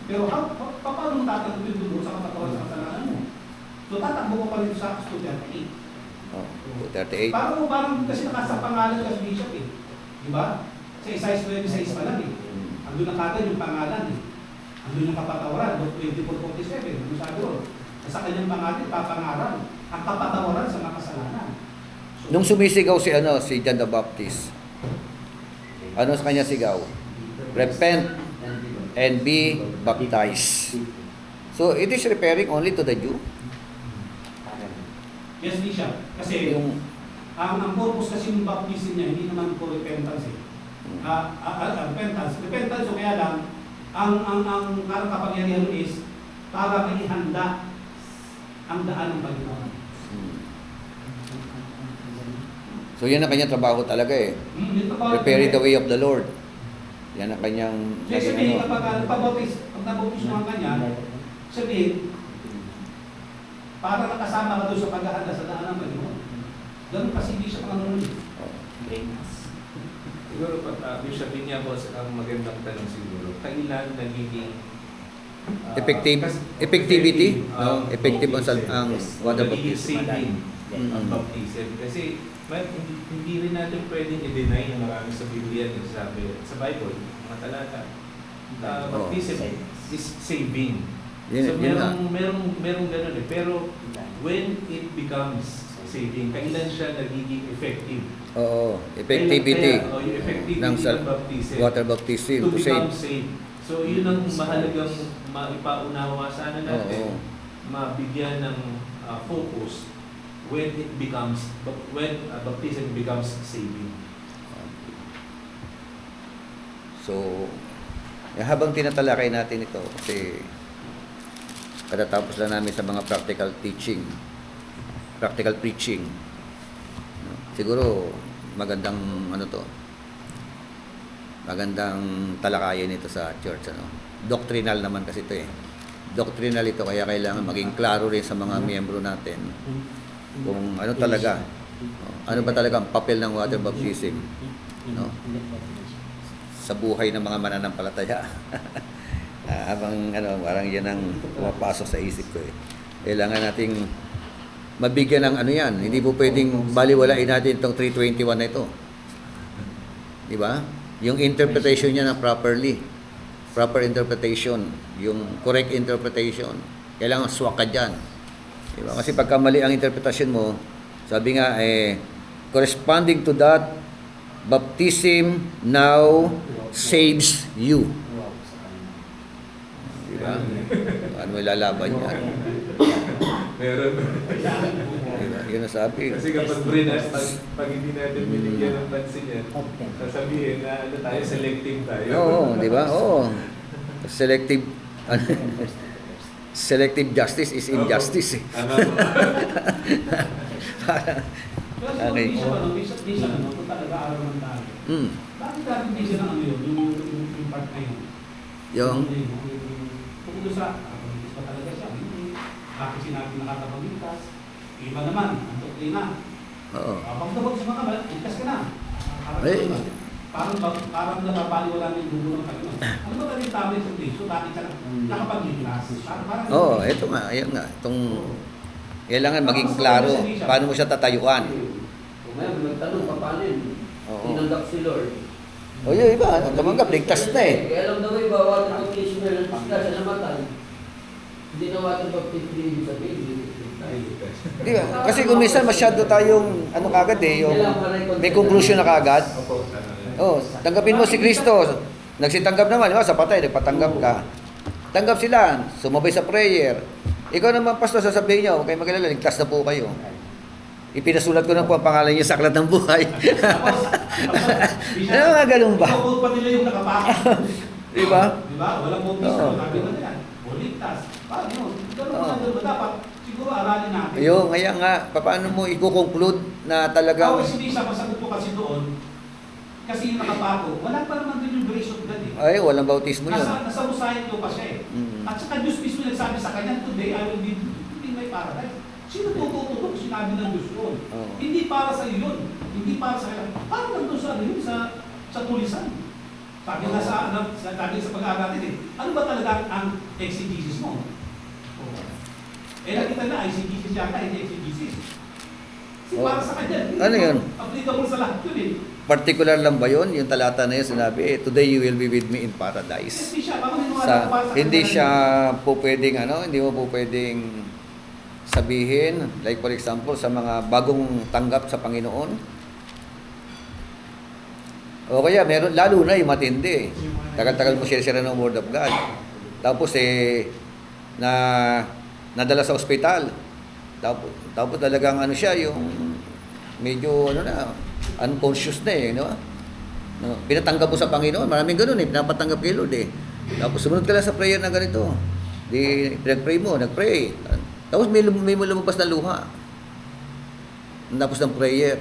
Speaker 9: Pero paano mo tatanggapin yung dugo sa kapatawan sa kasalanan mo? So, tatakbo ko pa rin sa Acts 2:38.
Speaker 2: Oh, 38.
Speaker 9: Parang kasi nakasa pangalan kasi Bishop eh. Di ba? Sa Isaiah 26 pa lang eh. Andun na kagad yung pangalan eh. Andun yung kapatawaran, 24:47. Ano sabi ron? Sa kanyang pangalan, papangaran ang kapatawaran sa makasalanan.
Speaker 2: Nung sumisigaw si John the Baptist, ano sa kanya sigaw? Repent and be baptized. So it is referring only to the Jew.
Speaker 9: Yes, Bishop. Kasi ang purpose kasi ng baptism niya, hindi naman po repentance eh. Repentance, so kaya lang, ang karang kapangyarihan is para may ihanda ang daan ng Panginoon.
Speaker 2: So yan ang kanyang trabaho talaga eh. Preparing the way of the Lord. Yan ang kanyang
Speaker 9: So sabihin, kapag nabaptis mo ang kanya, sabihin, para nakasama ka doon sa paghahanda sa daan ng Panginoon. Ganun kasi hindi siya panganunan.
Speaker 5: Siguro, Bishop Vinyabos, ang magandang tanong siguro, kailan nagiging
Speaker 2: effectivity, effective ang water
Speaker 5: baptism.
Speaker 2: baptism.
Speaker 5: Ang baptism. Kasi hindi rin natin pwedeng i-deny na marami sa Biblia nagsasabi sa Bible, mga talata. Baptism is saving. So merong ganun eh. Pero when it becomes saving, kailan siya nagiging effective?
Speaker 2: Oo, effectivity
Speaker 5: Yung effectivity
Speaker 2: ng
Speaker 5: ng baptism
Speaker 2: water baptism
Speaker 5: to
Speaker 2: to
Speaker 5: become
Speaker 2: save.
Speaker 5: saved. So yun ang mahalagang maipaunawa sana natin,
Speaker 2: Oo.
Speaker 5: mabigyan ng focus when baptism becomes saving.
Speaker 2: So, habang tinatalakay natin ito, kasi katatapos lang namin sa mga practical preaching. Siguro, magandang magandang talakayan ito sa church. Doctrinal naman kasi ito eh. Doctrinal ito, kaya kailangan maging klaro rin sa mga miyembro natin kung ano talaga, ano ba talaga ang papel ng water baptism, no? Sa buhay ng mga mananampalataya. Habang parang yan ang pumapasok sa isip ko eh. Kailangan nating mabigyan ng yan. Hindi po pwedeng baliwalain natin itong 321 na ito. Di ba? Yung interpretation niya na proper interpretation, yung correct interpretation. Kailangan swak ka dyan. Di ba? Kasi pagka mali ang interpretation mo, sabi nga corresponding to that, baptism now saves you. Diba? Ano may lalaban yan?
Speaker 5: Meron.
Speaker 2: Diba? Yun ang sabi.
Speaker 5: Kasi kapag pag hindi natin binigyan ng pansin yan, sasabihin na tayo, selective tayo.
Speaker 2: Oo, di ba? Oo. Selective justice is injustice eh.
Speaker 9: Pero
Speaker 2: Okay.
Speaker 9: di siya kung talaga araw ng tayo. Bakit natin di siya ng yung part na yun?
Speaker 2: Yung?
Speaker 9: Kung sa, kapag pa talaga siya, bakit sinabi nakakapagligtas? Iba naman, ang doktrina.
Speaker 2: Oo.
Speaker 9: Pag nabag sa mga kabal, ligtas ka na. Parang napapaliwala ng dugo ng Panginoon. Ano ba talagang tama yung Kristo? Bakit siya nakapagligtas?
Speaker 2: Oo, ito nga. Ayan nga. Kailangan maging klaro. Paano mo siya tatayuan?
Speaker 3: Kung ngayon, nagtanong pa paano yun?
Speaker 2: Oo.
Speaker 3: Tinanggap si Lord.
Speaker 2: O yun, iba. Tumanggap, ligtas na eh.
Speaker 3: Kaya alam daw iba, water baptism na lang siya namatay. Hindi na water baptism ibig sabihin.
Speaker 2: Di ba? Kasi kung minsan masyado tayong kagad eh, yung may conclusion na kagad. Oh, tanggapin mo si Kristo. Nagsitanggap naman, di ba? Sa patay, nagpatanggap ka. Tanggap sila, sumabay sa prayer. Ikaw naman, pastor, sasabihin niyo, huwag kayo mag-alala, ligtas na po kayo. Ipinasulat ko na po ang pangalan niyo sa aklat ng buhay. Ano nga ganun ba?
Speaker 9: Ipapod pa nila yung nakapakot.
Speaker 2: Di ba?
Speaker 9: Di ba? Walang baptism. Sabi na yan. O ligtas. Paano? Ganun ba dapat? Siguro aralin natin.
Speaker 2: Ayun, kaya nga, paano mo i-conclude na talagang...
Speaker 9: Kasi hindi siya masagot po kasi doon, Kasi yung nakapako, wala pa naman din yung grace of God eh.
Speaker 2: Ay, walang bautismo yun.
Speaker 9: Nasa Mosiah law pa siya eh.
Speaker 2: Mm.
Speaker 9: At saka Diyos mismo nagsabi sa kanya, today I will give you in my paradise. Sino tututulog? Sinabi ng Diyos yun.
Speaker 2: Oo.
Speaker 9: Hindi para sa iyo yun. Hindi para sa kanya. Parang nandun sa, yun, sa tulisan. Sabi nga sabi sa pag-aaral natin eh, ano ba talaga ang exegesis mo? Eh nakita na, exegesis yata, hindi exegesis. Kasi
Speaker 2: Oh.
Speaker 9: para sa kanya,
Speaker 2: Ano yun?
Speaker 9: applicable sa lahat yun eh.
Speaker 2: Particular lang ba yun? Yung talata na yun, sinabi, today you will be with me in paradise.
Speaker 9: Hindi siya, parang niniwala ko para sa
Speaker 2: Hindi
Speaker 9: kanya.
Speaker 2: siya po pwedeng, hindi mo po pwedeng sabihin, like for example, sa mga bagong tanggap sa Panginoon. O kaya, meron, lalo na yung matindi. Tagal-tagal mo share ng Word of God. Tapos nadala sa ospital. Tapos talagang siya, yung medyo unconscious na no? Pinatanggap mo sa Panginoon, maraming ganun pinapatanggap kay Lord Tapos sumunod ka lang sa prayer na ganito. Di nag-pray mo, nag-pray. Tapos may lumabas na luha. Tapos ng prayer.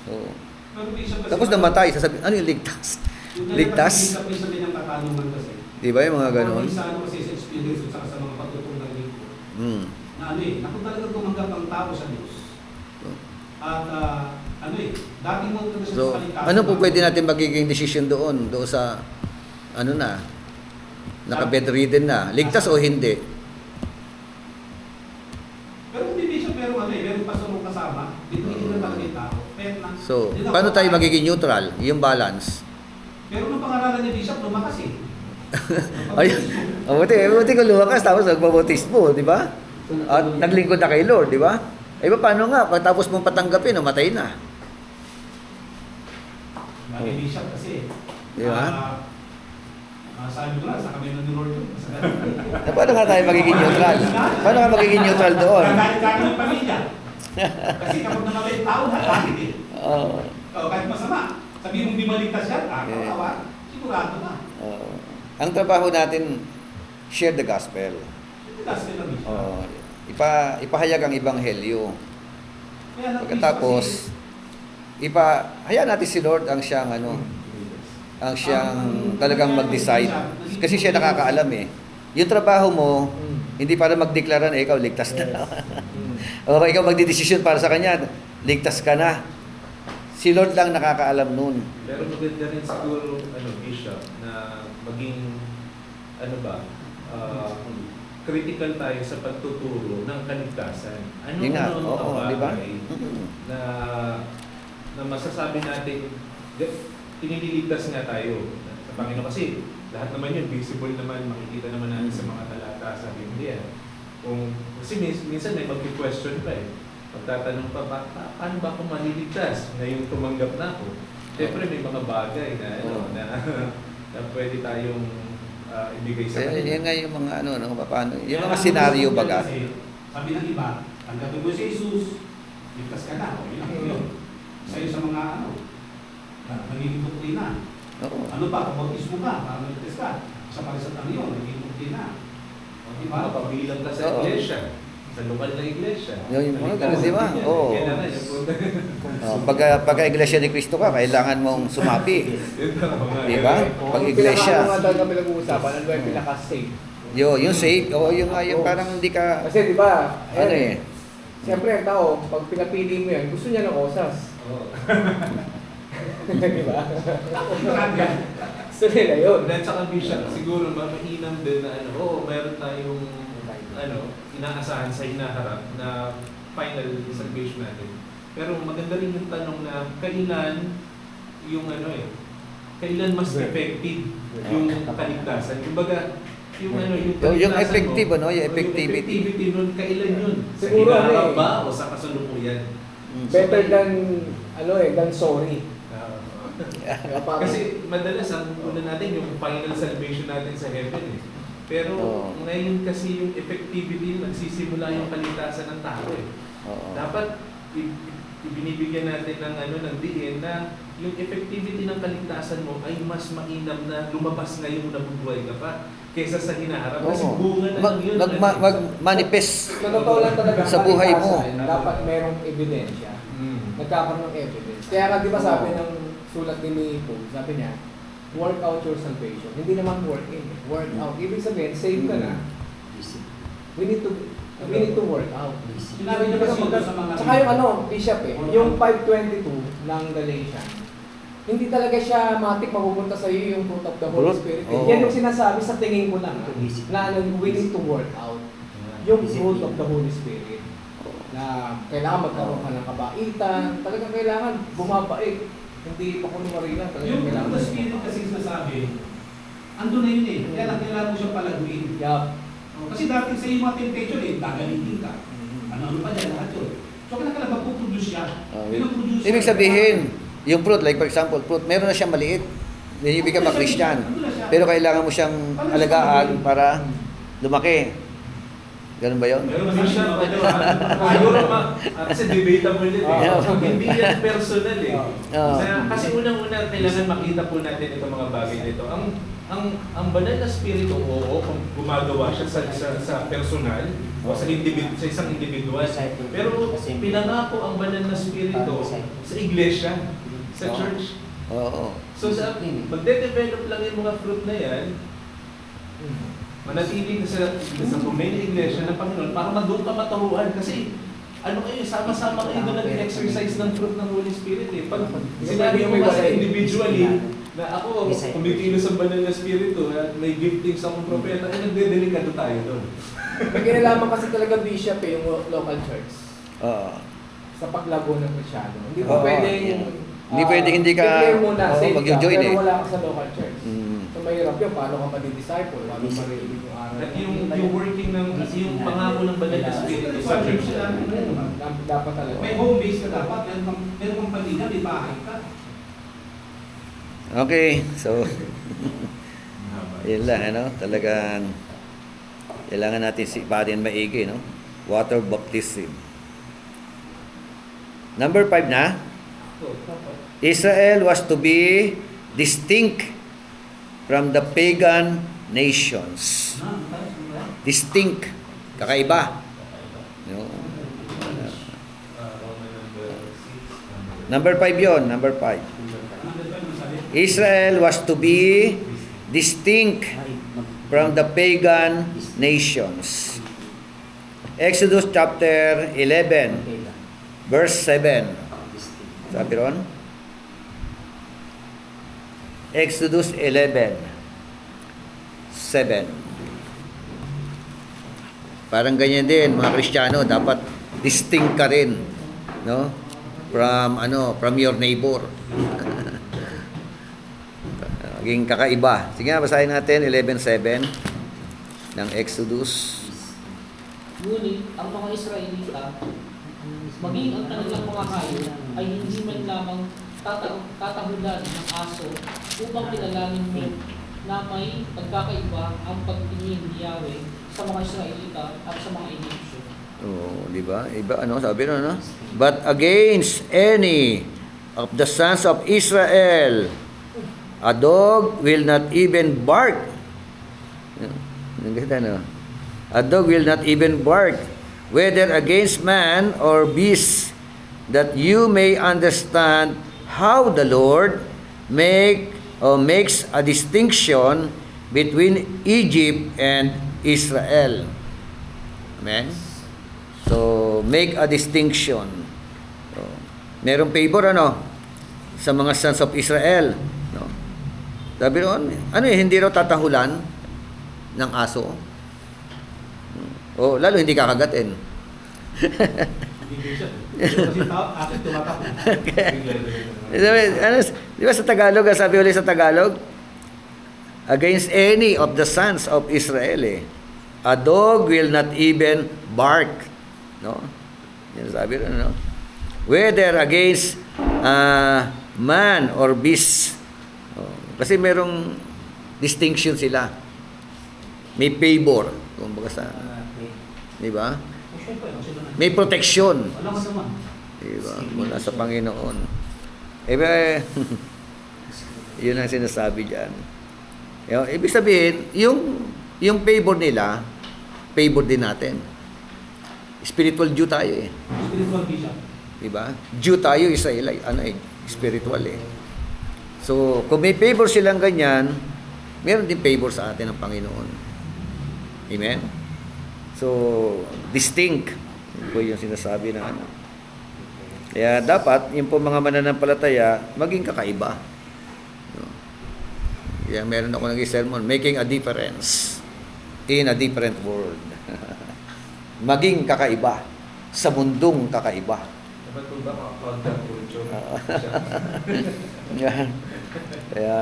Speaker 2: So,
Speaker 9: Pero Bishop, kasi
Speaker 2: tapos namatay, sasabihin, ano yung ligtas?
Speaker 9: yung
Speaker 2: Ligtas?
Speaker 9: Bishop, minsan din ang katanungan kasi.
Speaker 2: Di ba yung mga ganun?
Speaker 9: Sa kasi sa experience at saka sa mga patutungan dito. Na na kung talagang tumanggap ang tao sa Diyos. At dati mo ito siya
Speaker 2: So,
Speaker 9: sa kaligtasan.
Speaker 2: ano po pwede natin magiging decision doon sa, naka-bedridden na, ligtas o hindi?
Speaker 9: Pero hindi Bishop, meron pa sa kasama. Hindi na talaga yung tao.
Speaker 2: So, paano tayo magiging neutral? Yung balance.
Speaker 9: Pero nung pangaralan ni Bishop, lumakas eh.
Speaker 2: Ay, buti kung lumakas, tapos magbabautismo, di ba? At naglingkod na kay Lord, di ba? Ay ba, paano nga? Pagtapos mong patanggapin, namatay na.
Speaker 9: Lagi Bishop kasi.
Speaker 2: Di ba?
Speaker 9: Sabi ko lang, sa kami ng Lord yun.
Speaker 2: Paano nga tayo magiging neutral? Paano nga magiging neutral doon?
Speaker 9: Kagalit-galit ng pamilya. Kasi kapag namatay yung tao, bakit eh?
Speaker 2: Oo.
Speaker 9: Kahit masama. Sabihin mong di maligtas yan, kawawa. Sigurado na.
Speaker 2: Ang trabaho natin, share the gospel.
Speaker 9: Ligas ka lang Bishop.
Speaker 2: Ipahayag ang ebanghelyo.
Speaker 9: Kaya lang,
Speaker 2: Pagkatapos, hayaan natin si Lord ang siyang talagang mag-decide. Kasi siya nakakaalam Yung trabaho mo, hindi para magdeklara na ikaw ligtas na. O ikaw magdidesisyon para sa kanya, ligtas ka na. Si Lord lang nakakaalam nun.
Speaker 5: Pero maganda rin siguro, Bishop, na maging, critical tayo sa pagtuturo ng kaligtasan. Ano
Speaker 2: Yun nga,
Speaker 5: ang
Speaker 2: oo,
Speaker 5: mga
Speaker 2: di ba?
Speaker 5: bagay na masasabi natin, inililigtas nga tayo sa Panginoon. Kasi lahat naman yun, visible naman, makikita naman natin sa mga talata sa Biblia. Kasi minsan may mag-question pa Pagtatanong pa, paano ba ako maliligtas? Ngayong tumanggap na ako. Siyempre may mga bagay na pwede tayong ibigay sa kanila.
Speaker 2: Yan nga yung mga paano, yung mga senaryo baga.
Speaker 9: Sabi ng iba, tanggapin mo si Jesus, ligtas ka na. Yun lang yun. Sa'yo sa mga nagiging doktrina.
Speaker 2: Oo.
Speaker 9: Ano pa, bautismo ka, para maligtas ka. Sa parisatang yun, nagiging doktrina. O diba?
Speaker 5: Mapabilang ka sa
Speaker 2: Oo.
Speaker 5: iglesia, sa lokal na iglesia.
Speaker 2: Yung mga ganun, di ba? Oo.
Speaker 5: Kailangan yung punta.
Speaker 2: Pagka iglesia ni Cristo ka, kailangan mong sumapi. Di ba? Pag iglesia.
Speaker 4: Ang pinaka nga pinag-uusapan, ano ba yung pinaka-safe?
Speaker 2: Yung safe, yung parang hindi ka,
Speaker 4: Kasi di ba,
Speaker 2: Siyempre,
Speaker 4: ang tao, pag pinapili mo yan, gusto niya ng osas. Di ba? Gusto nila yun.
Speaker 5: Then saka Bishop, siguro mainam din na meron tayong inaasahan sa hinaharap na final salvation natin. Pero maganda rin yung tanong na kailan yung kailan mas effective yung kaligtasan. Kumbaga, yung
Speaker 2: effective, yung
Speaker 5: Yung
Speaker 2: effectivity.
Speaker 5: effectivity nun, kailan yun? Sa
Speaker 4: Siguro,
Speaker 5: hinaharap ba o sa kasalukuyan?
Speaker 4: Better than sorry.
Speaker 5: Kasi madalas ang una natin yung final salvation natin sa heaven Pero ngayon kasi yung effectivity, nagsisimula yung kaligtasan ng tao Dapat ibinibigyan natin ng diin na yung effectivity ng kaligtasan mo ay mas mainam na lumabas ngayong nabubuhay ka pa kaysa sa hinaharap. Kasi bunga na lang yun.
Speaker 2: Mag-manifest
Speaker 4: Totoo lang talaga
Speaker 2: sa buhay mo.
Speaker 4: dapat merong ebidensya. Nagkakaroon ng evidence. Kaya nga di ba sabi ng sulat din ni Paul, sabi niya, work out your salvation. Hindi naman work in. Work out. Ibig sabihin, save ka na. We need to work out.
Speaker 9: Sinabi niyo kasi ito sa mga...
Speaker 4: Tsaka yung Bishop yung 5:22 ng Galatians, hindi talaga siya matik mapupunta sa iyo yung fruit of the Holy
Speaker 2: Fruit?
Speaker 4: Spirit.
Speaker 2: Oo.
Speaker 4: Yan yung sinasabi sa tingin ko lang, na we need to work out yung fruit of the Holy Spirit. Na kailangan magkaroon ka ng kabaitan, talagang kailangan bumabait. Hindi pa kunwari lang, talagang
Speaker 9: Yung
Speaker 4: kailangan.
Speaker 9: fruit of the Spirit kasi sinasabi, andun na yun eh. Kaya lang kailangan mo siyang palaguin.
Speaker 4: Yup.
Speaker 9: Kasi dati sa iyo mga temptation gagalitin ka. Ano pa dyan, lahat yun. So kailangan magpuproduce siya. Pinoproduce
Speaker 2: Ibig
Speaker 9: siya.
Speaker 2: sabihin, yung fruit, like for example, fruit, meron na siyang maliit. Then you become a Christian. Pero kailangan mo siyang alagaan para lumaki. Ganun ba yun?
Speaker 5: Pero Bishop, kasi debatable yun Hindi yan personal Kasi unang-una, kailangan makita po natin itong mga bagay nito. Ang banal na spirito, oo, kung gumagawa siya sa personal, o sa isang individual. Pero pinangako ang banal na spirito sa iglesia, sa church.
Speaker 2: Oo.
Speaker 5: So magde-develop lang yung mga fruit na yan, manatili sa main iglesia ng Panginoon para doon ka maturuan. Kasi sama-sama kayo doon nag-exercise ng fruit ng Holy Spirit Pag sinabi mo kasi individually, na ako, kumikilos ang banal na spirito at may giftings akong propeta, nagdedelikado tayo doon.
Speaker 4: May kinalaman kasi talaga Bishop yung local church
Speaker 2: Oo.
Speaker 4: sa paglago ng Kristyano. Hindi
Speaker 2: Oo.
Speaker 4: mo pwede yung
Speaker 2: Hindi pwede hindi ka
Speaker 4: save ka,
Speaker 2: mag-join
Speaker 4: pero wala ka sa local church.
Speaker 2: Mm.
Speaker 4: So mahirap yun, paano ka madi-disciple, paano marinig yung aral.
Speaker 5: At yung working ng, yung pangako ng banal na spirito sa church.
Speaker 4: Dapat talaga.
Speaker 9: May home base ka dapat. Meron kang pamilya, may bahay ka.
Speaker 2: Okay, so yun lang, talagang kailangan natin sipatin maigi, water baptism. Number 5 na, Israel was to be distinct from the pagan nations. Distinct, kakaiba. Number 5 yon, number 5. Israel was to be distinct from the pagan nations. Exodus chapter 11, verse 7. Sabi ron? Exodus 11, 7. Parang ganyan din, mga Kristiyano, dapat distinct ka rin, from your neighbor. Maging kakaiba. Sige nga, basahin natin 11:7 ng Exodus.
Speaker 6: Ngunit ang mga Israelita, maging ang kanilang mga hayop ay hindi man lamang tatahulan ng aso upang kilalanin mo na may pagkakaiba ang pagtingin ni Yahweh sa mga Israelita at sa mga Egyptyo.
Speaker 2: Oh, di ba? Iba sabi no? But against any of the sons of Israel, a dog will not even bark. A dog will not even bark, whether against man or beast, that you may understand how the Lord makes a distinction between Egypt and Israel. Amen? So, make a distinction. So, merong favor sa mga sons of Israel. Sabi ron, hindi raw tatahulan ng aso. O, lalo hindi kakagatin.
Speaker 9: Kasi akin tumatakbo.
Speaker 2: Di ba sa Tagalog, sabi ulit sa Tagalog, against any of the sons of Israel, a dog will not even bark. Yan sabi ron, whether against man or beast. Kasi merong distinction sila. May favor. Kumbaga sa, di ba? May protection.
Speaker 9: Wala ka naman.
Speaker 2: Di ba? Mula sa Panginoon. Yun ang sinasabi dyan. Ibig sabihin, yung favor nila, favor din natin. Spiritual Jew tayo
Speaker 9: Spiritual bishop.
Speaker 2: Di ba? Jew tayo, Israelite. Spiritual So, kung may favor silang ganyan, meron din favor sa atin ng Panginoon. Amen? So, distinct. Yun po yung sinasabi na ano. Kaya dapat, yung po mga mananampalataya, maging kakaiba. No? Kaya meron ako nag-sermon, making a difference in a different world. Maging kakaiba sa mundong kakaiba.
Speaker 5: Dapat po ba counterculture?
Speaker 2: Yan. Kaya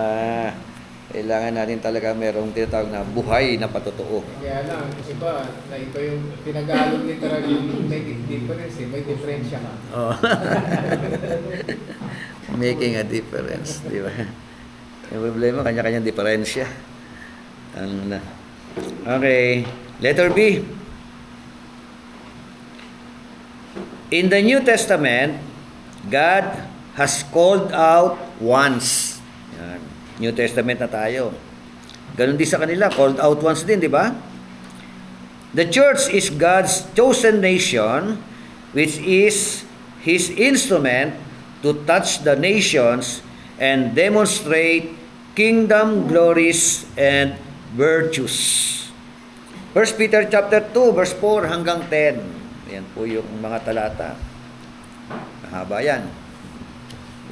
Speaker 2: kailangan natin talaga merong tinatawag na buhay na patotoo.
Speaker 4: Kaya lang, iba, na iba yung Tinagalog literally, may difference eh, may diferensya ka.
Speaker 2: Oh. Making a difference, di ba? Yung problema, kanya-kanyang diferensya. Ano na. Okay, letter B. In the New Testament, God has called out once. Yan. New Testament na tayo. Ganon din sa kanila, called out once din, di ba? The church is God's chosen nation, which is His instrument to touch the nations and demonstrate kingdom glories and virtues. 1 Peter chapter 2, verse 4 hanggang 10. Yan po yung mga talata. Mahaba yan.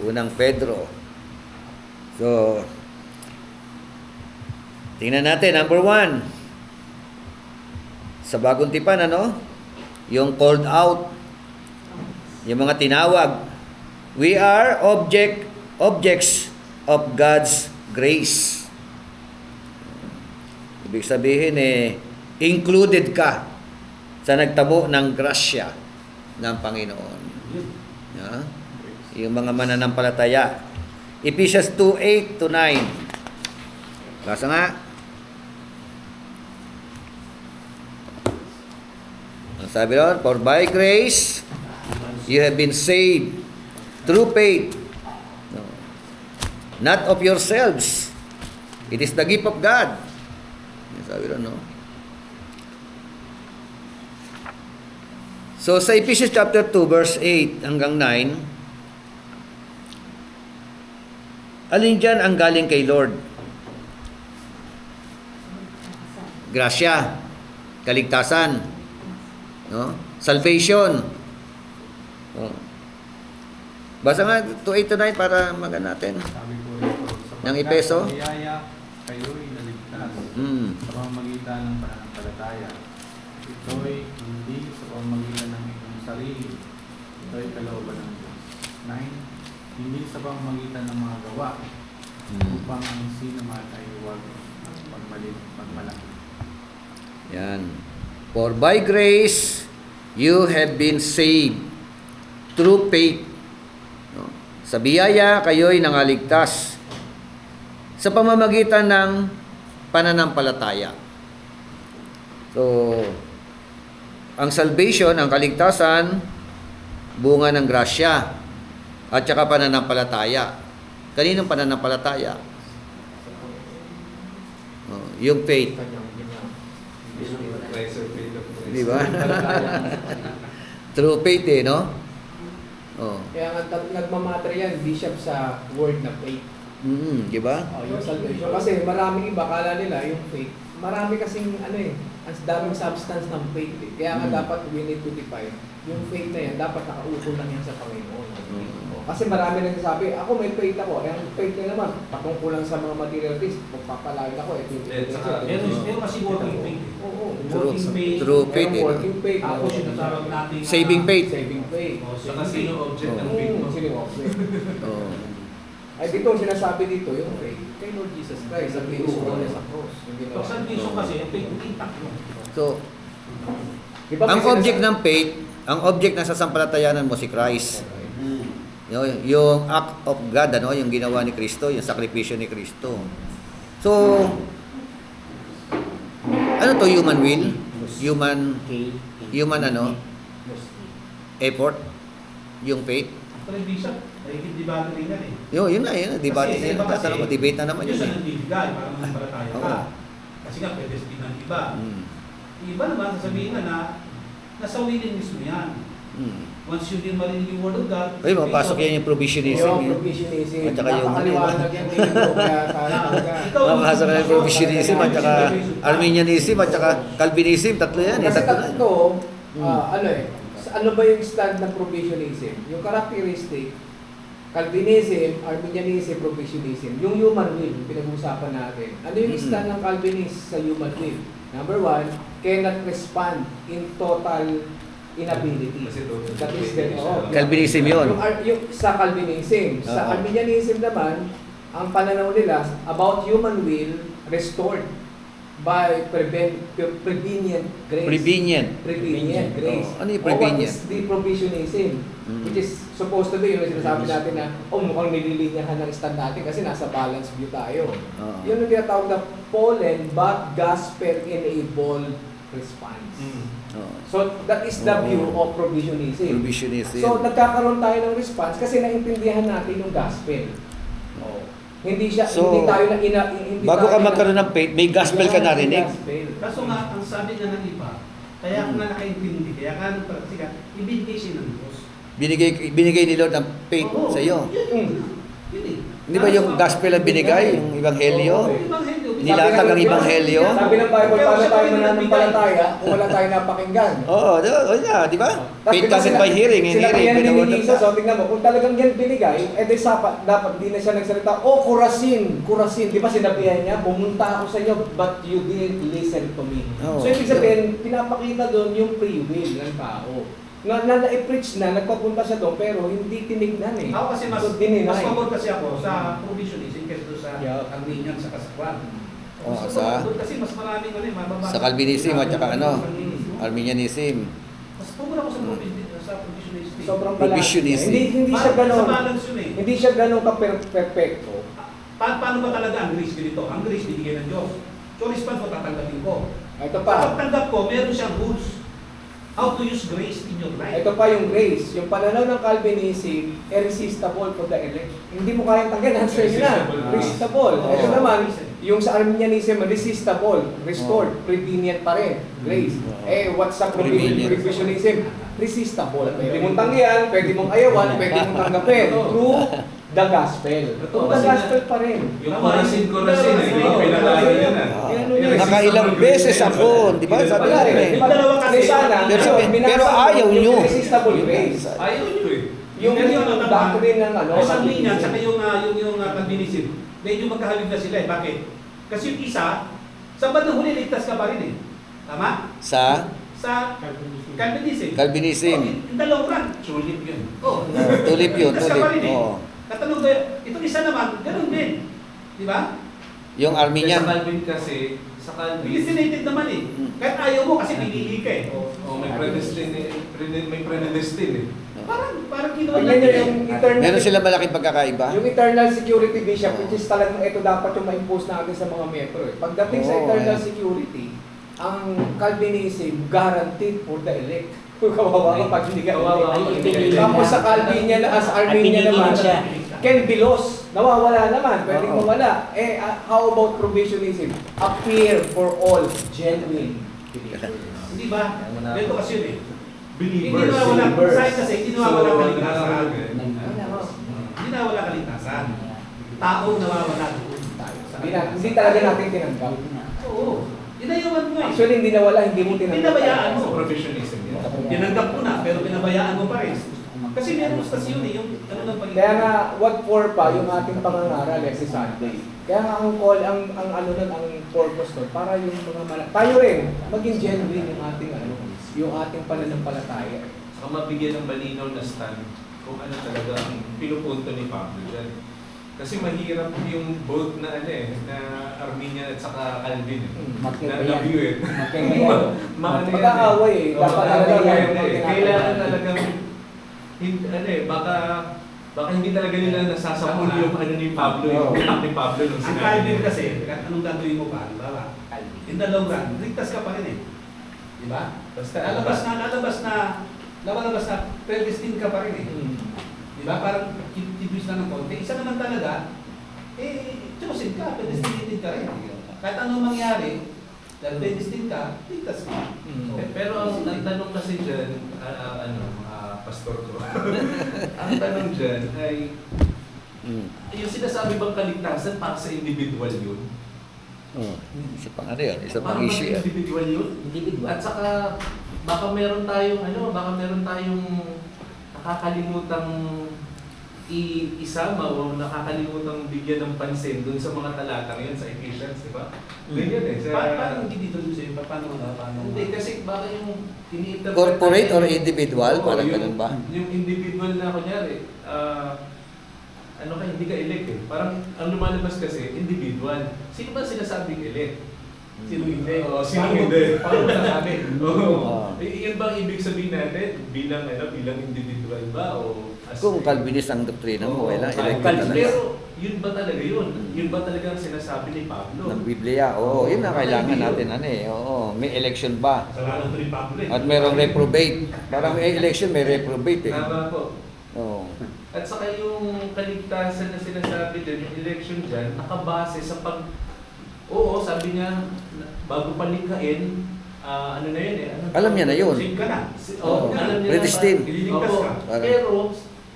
Speaker 2: Unang Pedro. So, tingnan natin, number 1. Sa bagong tipan, ano? Yung called out. Yung mga tinawag. We are objects of God's grace. Ibig sabihin, included ka sa nagtabo ng grasya ng Panginoon. Yeah? Yung mga mananampalataya. Ephesians 2:8 to 9. Basa nga. Ang sabi doon, for by grace you have been saved through faith. No. Not of yourselves. It is the gift of God. Ang sabi doon, no? So, sa Ephesians chapter 2, verse 8 hanggang 9, alin dyan ang galing kay Lord? Grasya, kaligtasan, no? Salvation. No? Basa nga 2:8 to 9 para magana natin.
Speaker 8: Sabi po rito,
Speaker 2: Ng Efeso?
Speaker 8: Sa biyaya, kayo'y naligtas sa pamamagitan ng pananampalataya. Ito'y hindi sa pamamagitan ng inyong sarili. Ito'y kalooban ng Diyos. 9. Hindi sa pamamagitan ng mga gawa upang ang sino man ay huwag magmalaki.
Speaker 2: Yan. For by grace you have been saved through faith. No? Sa biyaya kayo'y nangaligtas sa pamamagitan ng pananampalataya. So, ang salvation, ang kaligtasan, bunga ng grasya at saka pananampalataya. Kaninong pananampalataya? Oh, yung faith. Di ba? True faith no? Oh.
Speaker 4: Kaya nga nagmamatter yan, bishop, sa word na faith.
Speaker 2: Di ba?
Speaker 4: Yung salvation. Kasi maraming iba, kala nila yung faith. Marami kasing ang daming substance ng faith. Kaya nga dapat we need to define. Yung faith na yan, dapat nakaukol lang yan sa Panginoon. Kasi marami nagsasabi, ako may faith ako. Ang faith na naman, patungkulan sa mga material things. Pagpapalagay ako,
Speaker 9: Meron kasi working faith.
Speaker 4: Oo.
Speaker 9: Working faith.
Speaker 2: True faith.
Speaker 4: Working faith.
Speaker 9: Tapos yung natawag natin
Speaker 2: Saving faith.
Speaker 4: Saving faith.
Speaker 5: Saka sino object ng faith mo?
Speaker 4: Sino yung object?
Speaker 2: Oh.
Speaker 4: Ay dito, sinasabi dito, yung faith kay Lord Jesus Christ, ang pinusuko niya sa cross.
Speaker 9: Pag salvation kasi, yung faith intact mo.
Speaker 2: So,
Speaker 4: Diba,
Speaker 2: ang object ng faith, ang object ng sasampalatayanan mo si Christ. Yung act of God, yung ginawa ni Kristo, yung sakripisyo ni Kristo. So, ano to, human will? Human effort? Yung faith?
Speaker 9: Pero bishop, nagiging-debate rin yan
Speaker 2: Yun na, debate na yun. Tatanong mo, debate na naman
Speaker 9: yun.
Speaker 2: yun.
Speaker 9: Yung sa nandibigal, parang mananampalataya ka.
Speaker 2: Oo.
Speaker 9: Kasi nga, pwede sabihin ng iba. Iba naman, sasabihin na nasa willing mismo yan. Once you din marinig yung word of God,
Speaker 2: Ay, mapasok yan yung provisionism.
Speaker 4: Yung
Speaker 2: eh.
Speaker 4: provisionism.
Speaker 2: At saka yung-
Speaker 4: Napakaliwanag yan dito. Kaya sana talaga.
Speaker 2: Mapasok na yung provisionism at saka Arminianism at saka Calvinism. Tatlo yan.
Speaker 4: Kasi
Speaker 2: Tatlo na.
Speaker 4: tatlo, ano ba yung stand ng provisionism? Yung characteristic, Calvinism, Arminianism, provisionism. Yung human will, pinag-uusapan natin. Ano yung stand ng Calvinist sa human will? Number one, cannot respond in total inability.
Speaker 5: Kasi total
Speaker 4: That is the,
Speaker 5: inability.
Speaker 2: Calvinism yun.
Speaker 4: yung sa Calvinism. Sa
Speaker 2: Oo.
Speaker 4: Arminianism naman, ang pananaw nila about human will restored by prevenient grace. Prevenient grace.
Speaker 2: Oh, ano yung
Speaker 4: Or what
Speaker 2: prevenient?
Speaker 4: is the provisionism? Which is supposed to be, yung sinasabi natin na, mukhang nililinyahan ng stand natin kasi nasa balance view tayo.
Speaker 2: Oo.
Speaker 4: Yun ang tinatawag na fallen but gospel-enabled response.
Speaker 2: Oo.
Speaker 4: So, that is the view of provisionism.
Speaker 2: Provisionism.
Speaker 4: So, nagkakaroon tayo ng response kasi naintindihan natin yung gospel. Oh. Hindi
Speaker 2: So,
Speaker 4: hindi tayo na hindi
Speaker 2: Bago
Speaker 4: tayo
Speaker 2: ka magkaroon ng faith, may gospel ka narinig.
Speaker 9: kaso nga, ang sabi nga ng iba, kaya ako nga nakaintindi, kaya nga nung kasi nga, ibigay siya ng Diyos.
Speaker 2: Binigay ni Lord ang faith
Speaker 9: Oo,
Speaker 2: sa iyo.
Speaker 9: Yun eh.
Speaker 2: Hindi ba yung gospel ang binigay? Yung ebanghelyo?
Speaker 9: Yung Ebanghelyo.
Speaker 2: Nilatag ang ebanghelyo?
Speaker 4: Sabi ng Bible, paano tayo mananampalataya kung wala tayong napakinggan?
Speaker 2: Oo, di ba? Faith comes by hearing, and
Speaker 4: Sinabi
Speaker 2: hearing
Speaker 4: yan
Speaker 2: by the
Speaker 4: ni
Speaker 2: word of
Speaker 4: Jesus,
Speaker 2: God.
Speaker 4: so tingnan mo, kung talagang yan binigay, edi dapat di na siya nagsalita, Kurasin, di ba sinabihan niya, pumunta ako sa inyo, but you didn't listen to me.
Speaker 2: Oo.
Speaker 4: So ibig sabihin, pinapakita doon yung free will ng tao. Na-preach na, nagpapunta siya doon, pero hindi tinignan eh.
Speaker 9: Ako kasi mas
Speaker 4: dininay.
Speaker 9: pabor kasi ako sa provisionism kaysa doon sa Arminian sa Kasakwan.
Speaker 2: Oo,
Speaker 9: Doon kasi mas maraming mababa.
Speaker 2: Sa Calvinism at saka Arminianism.
Speaker 9: Mas pabor ako sa provisionism.
Speaker 4: Sobrang
Speaker 2: Provisionism.
Speaker 4: Hindi siya
Speaker 9: Parang
Speaker 4: ganon.
Speaker 9: sa balance yun eh.
Speaker 4: Hindi siya ganon ka-perfecto.
Speaker 9: Paano ba talaga ang grace ganito? Ang grace binigay ng Diyos. So response ko, tatanggapin ko.
Speaker 4: Ito
Speaker 9: Sa
Speaker 4: pa.
Speaker 9: pagtanggap ko, meron siyang rules. How to use grace in your life.
Speaker 4: Ito pa yung grace. Yung pananaw ng Calvinism, irresistible for the elect. Hindi mo kayang tanggalin. Answer nyo na. Resistible.
Speaker 2: Oo.
Speaker 4: Ito naman, yung sa Arminianism, resistible, restored, prevenient pa rin. Grace. What's sa
Speaker 2: Prevenient.
Speaker 4: provisionism? Resistible. Pwede mong tanggihan, pwede mong ayawan, pwede mong tanggapin. Through the gospel. Through the gospel pa rin.
Speaker 5: Yung kurasin, eh. Hindi ko pinalayo yun
Speaker 2: Nakailang beses ako, di ba? Sabi
Speaker 4: Wala
Speaker 2: natin
Speaker 4: rin.
Speaker 2: eh.
Speaker 4: Di ba, may sana,
Speaker 2: Pero ayaw nyo.
Speaker 4: Resistible grace.
Speaker 5: Ayaw nyo eh.
Speaker 4: Yung doctrine ng ano,
Speaker 9: Sa Arminian, saka yung Calvinism, medyo magkahalid na sila eh. Bakit? Kasi yung isa, sa bandang huli, ligtas ka pa rin eh. Tama?
Speaker 2: Sa
Speaker 9: Sa Calvinism.
Speaker 2: Calvinism.
Speaker 9: In the long run.
Speaker 5: Tulip yun.
Speaker 9: Oh.
Speaker 2: Tulip yun,
Speaker 9: Ligtas ka pa rin
Speaker 2: tulip.
Speaker 9: eh.
Speaker 2: Oo.
Speaker 9: Katanong ko, itong isa naman, ganun din. Di ba?
Speaker 2: Yung Arminian.
Speaker 5: Sa Calvin kasi, sa Calvin,
Speaker 9: Predestinated naman eh. Kahit ayaw mo kasi pinili ka eh.
Speaker 5: may predestined eh.
Speaker 9: Parang ginawa
Speaker 4: Pag yan
Speaker 9: natin
Speaker 4: yung
Speaker 9: eh.
Speaker 4: eternal,
Speaker 2: Meron sila malaking pagkakaiba.
Speaker 4: yung eternal security bishop, which is talagang ito dapat yung ma-impose natin sa mga metro. Eh. Pagdating sa
Speaker 2: Oo,
Speaker 4: eternal
Speaker 2: eh.
Speaker 4: security, ang Calvinism guaranteed for the elect. Kawawa ka pag hindi ka
Speaker 6: Kawawa
Speaker 4: elect.
Speaker 6: ka.
Speaker 4: Tapos sa Calvinian, as Arminian naman, can be lost. Nawawala naman, pwedeng
Speaker 2: Oo.
Speaker 4: mawala. How about provisionism? Appear for all genuine believers.
Speaker 9: Hindi ba? Ganito kasi yun eh. Hindi
Speaker 5: Believers.
Speaker 9: nawawala.
Speaker 4: Believers.
Speaker 9: Sa kasi hindi nawawala
Speaker 5: So,
Speaker 9: kaligtasan.
Speaker 5: ano,
Speaker 9: Hindi nawawala kaligtasan. Taong nawawala doon.
Speaker 4: Hindi talaga natin tinanggap.
Speaker 9: Oo. Inayawan mo eh.
Speaker 4: Actually, hindi nawala, hindi mo tinanggap.
Speaker 9: Pinabayaan mo.
Speaker 5: Sa provisionism yan.
Speaker 9: Tinanggap mo na, pero pinabayaan mo pa rin. Kasi meron stasyon eh, yung ano ng pag-
Speaker 4: Kaya nga, what for pa yung ating pangangaral every Sunday. Kaya nga ang call, ang ano nun, ang purpose nun, para yung mga tayo rin, maging genuine yung ating yung ating pananampalataya.
Speaker 5: Saka mabigyan ng malinaw na stand kung ano talaga ang pinupunto ni Pablo dyan. Kasi mahirap yung both na na Arminian at saka Calvin eh. Na view eh.
Speaker 4: Magkakaaway eh. Dapat talaga
Speaker 5: Kailangan talagang baka hindi talaga nila nasasapul yung ano ni Pablo, yung pinak ni Pablo nung
Speaker 9: Ang
Speaker 5: sinabi.
Speaker 9: Calvin kasi, anong gagawin mo pa? Diba? In the long run, ligtas ka pa rin eh. Diba?
Speaker 5: Basta
Speaker 9: Lalabas na, predestined ka pa rin eh. Diba? Parang kibis na ng konti. Isa naman talaga, chosen ka, predestinated ka rin. Kahit anong mangyari, dahil predestined ka, ligtas ka.
Speaker 5: Pero ang tanong kasi dyan, pastor ko. Ang tanong dyan ay, yung sinasabi bang kaligtasan para sa individual yun?
Speaker 2: Isa pang ano yun, isa pang
Speaker 5: Para
Speaker 2: issue
Speaker 5: sa
Speaker 2: yan.
Speaker 5: individual yun?
Speaker 6: Individual.
Speaker 5: At saka, baka meron tayong nakakalimutang isama o nakakalimutang bigyan ng pansin doon sa mga talatang yun sa Ephesians, di ba? Ganyan eh.
Speaker 9: Paano hindi dito sa'yo? Paano?
Speaker 5: Hindi, kasi baka yung ini-interpret
Speaker 2: Corporate or
Speaker 5: natin-
Speaker 2: individual?
Speaker 5: Oo,
Speaker 2: Parang
Speaker 5: yung-
Speaker 2: ganun ba?
Speaker 5: Yung individual na kunyari, hindi ka elect eh. Parang ang lumalabas kasi, individual. Sino ba sinasabing elect?
Speaker 9: Sino hindi?
Speaker 5: Oo, sino hindi?
Speaker 9: Paano masasabi?
Speaker 2: Oo.
Speaker 5: Yun bang ibig sabihin natin bilang individual ba o as
Speaker 2: Kung Calvinist ang doktrina mo, wala, elect ka
Speaker 5: Calvinist.
Speaker 2: talaga.
Speaker 5: Pero yun ba talaga yun? Yun ba talaga ang sinasabi ni Pablo?
Speaker 2: Ng Biblia, oo, yun ang kailangan natin, oo, may election ba?
Speaker 9: Kasalanan to ni Pablo eh.
Speaker 2: At merong reprobate. Parang may election, may reprobate eh.
Speaker 5: Tama po.
Speaker 2: Oo.
Speaker 5: At saka yung kaligtasan na sinasabi din, yung election dyan, nakabase sa Oo, sabi niya, bago palikhain, ano na yun eh.
Speaker 2: Alam niya na yun.
Speaker 9: Save ka na.
Speaker 2: Oo.
Speaker 5: Alam niya
Speaker 2: Predestined.
Speaker 9: Ililigtas
Speaker 5: Opo.
Speaker 9: ka.
Speaker 2: Parang-
Speaker 5: Pero,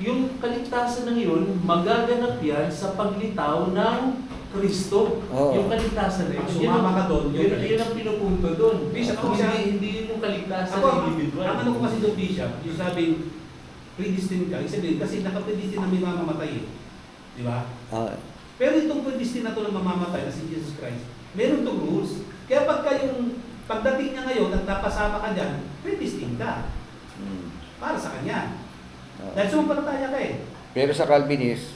Speaker 5: yung kaligtasan ng yun, magaganap yan sa paglitaw ng Kristo.
Speaker 2: Oo.
Speaker 5: Yung kaligtasan na yun.
Speaker 9: Pag sumama ka doon,
Speaker 5: Yun ang pinupunto doon.
Speaker 9: Bishop, ako siya-
Speaker 5: Hindi yun yung kaligtasan
Speaker 9: Ako,
Speaker 5: ng individual.
Speaker 9: ang ano ko kasi doon, Bishop, yung sabing predestined ka, ibig sabihin, kasi naka-predestined na may mamamatay eh. Di ba?
Speaker 2: Ah,
Speaker 9: Pero itong predestined na to na mamamatay na si Jesus Christ, meron itong rules. Kaya pagdating niya ngayon at napasama ka dyan, predestined ka. Para sa kanya.
Speaker 2: oo.
Speaker 9: Dahil sumampalataya ka eh.
Speaker 2: Pero sa Calvinist,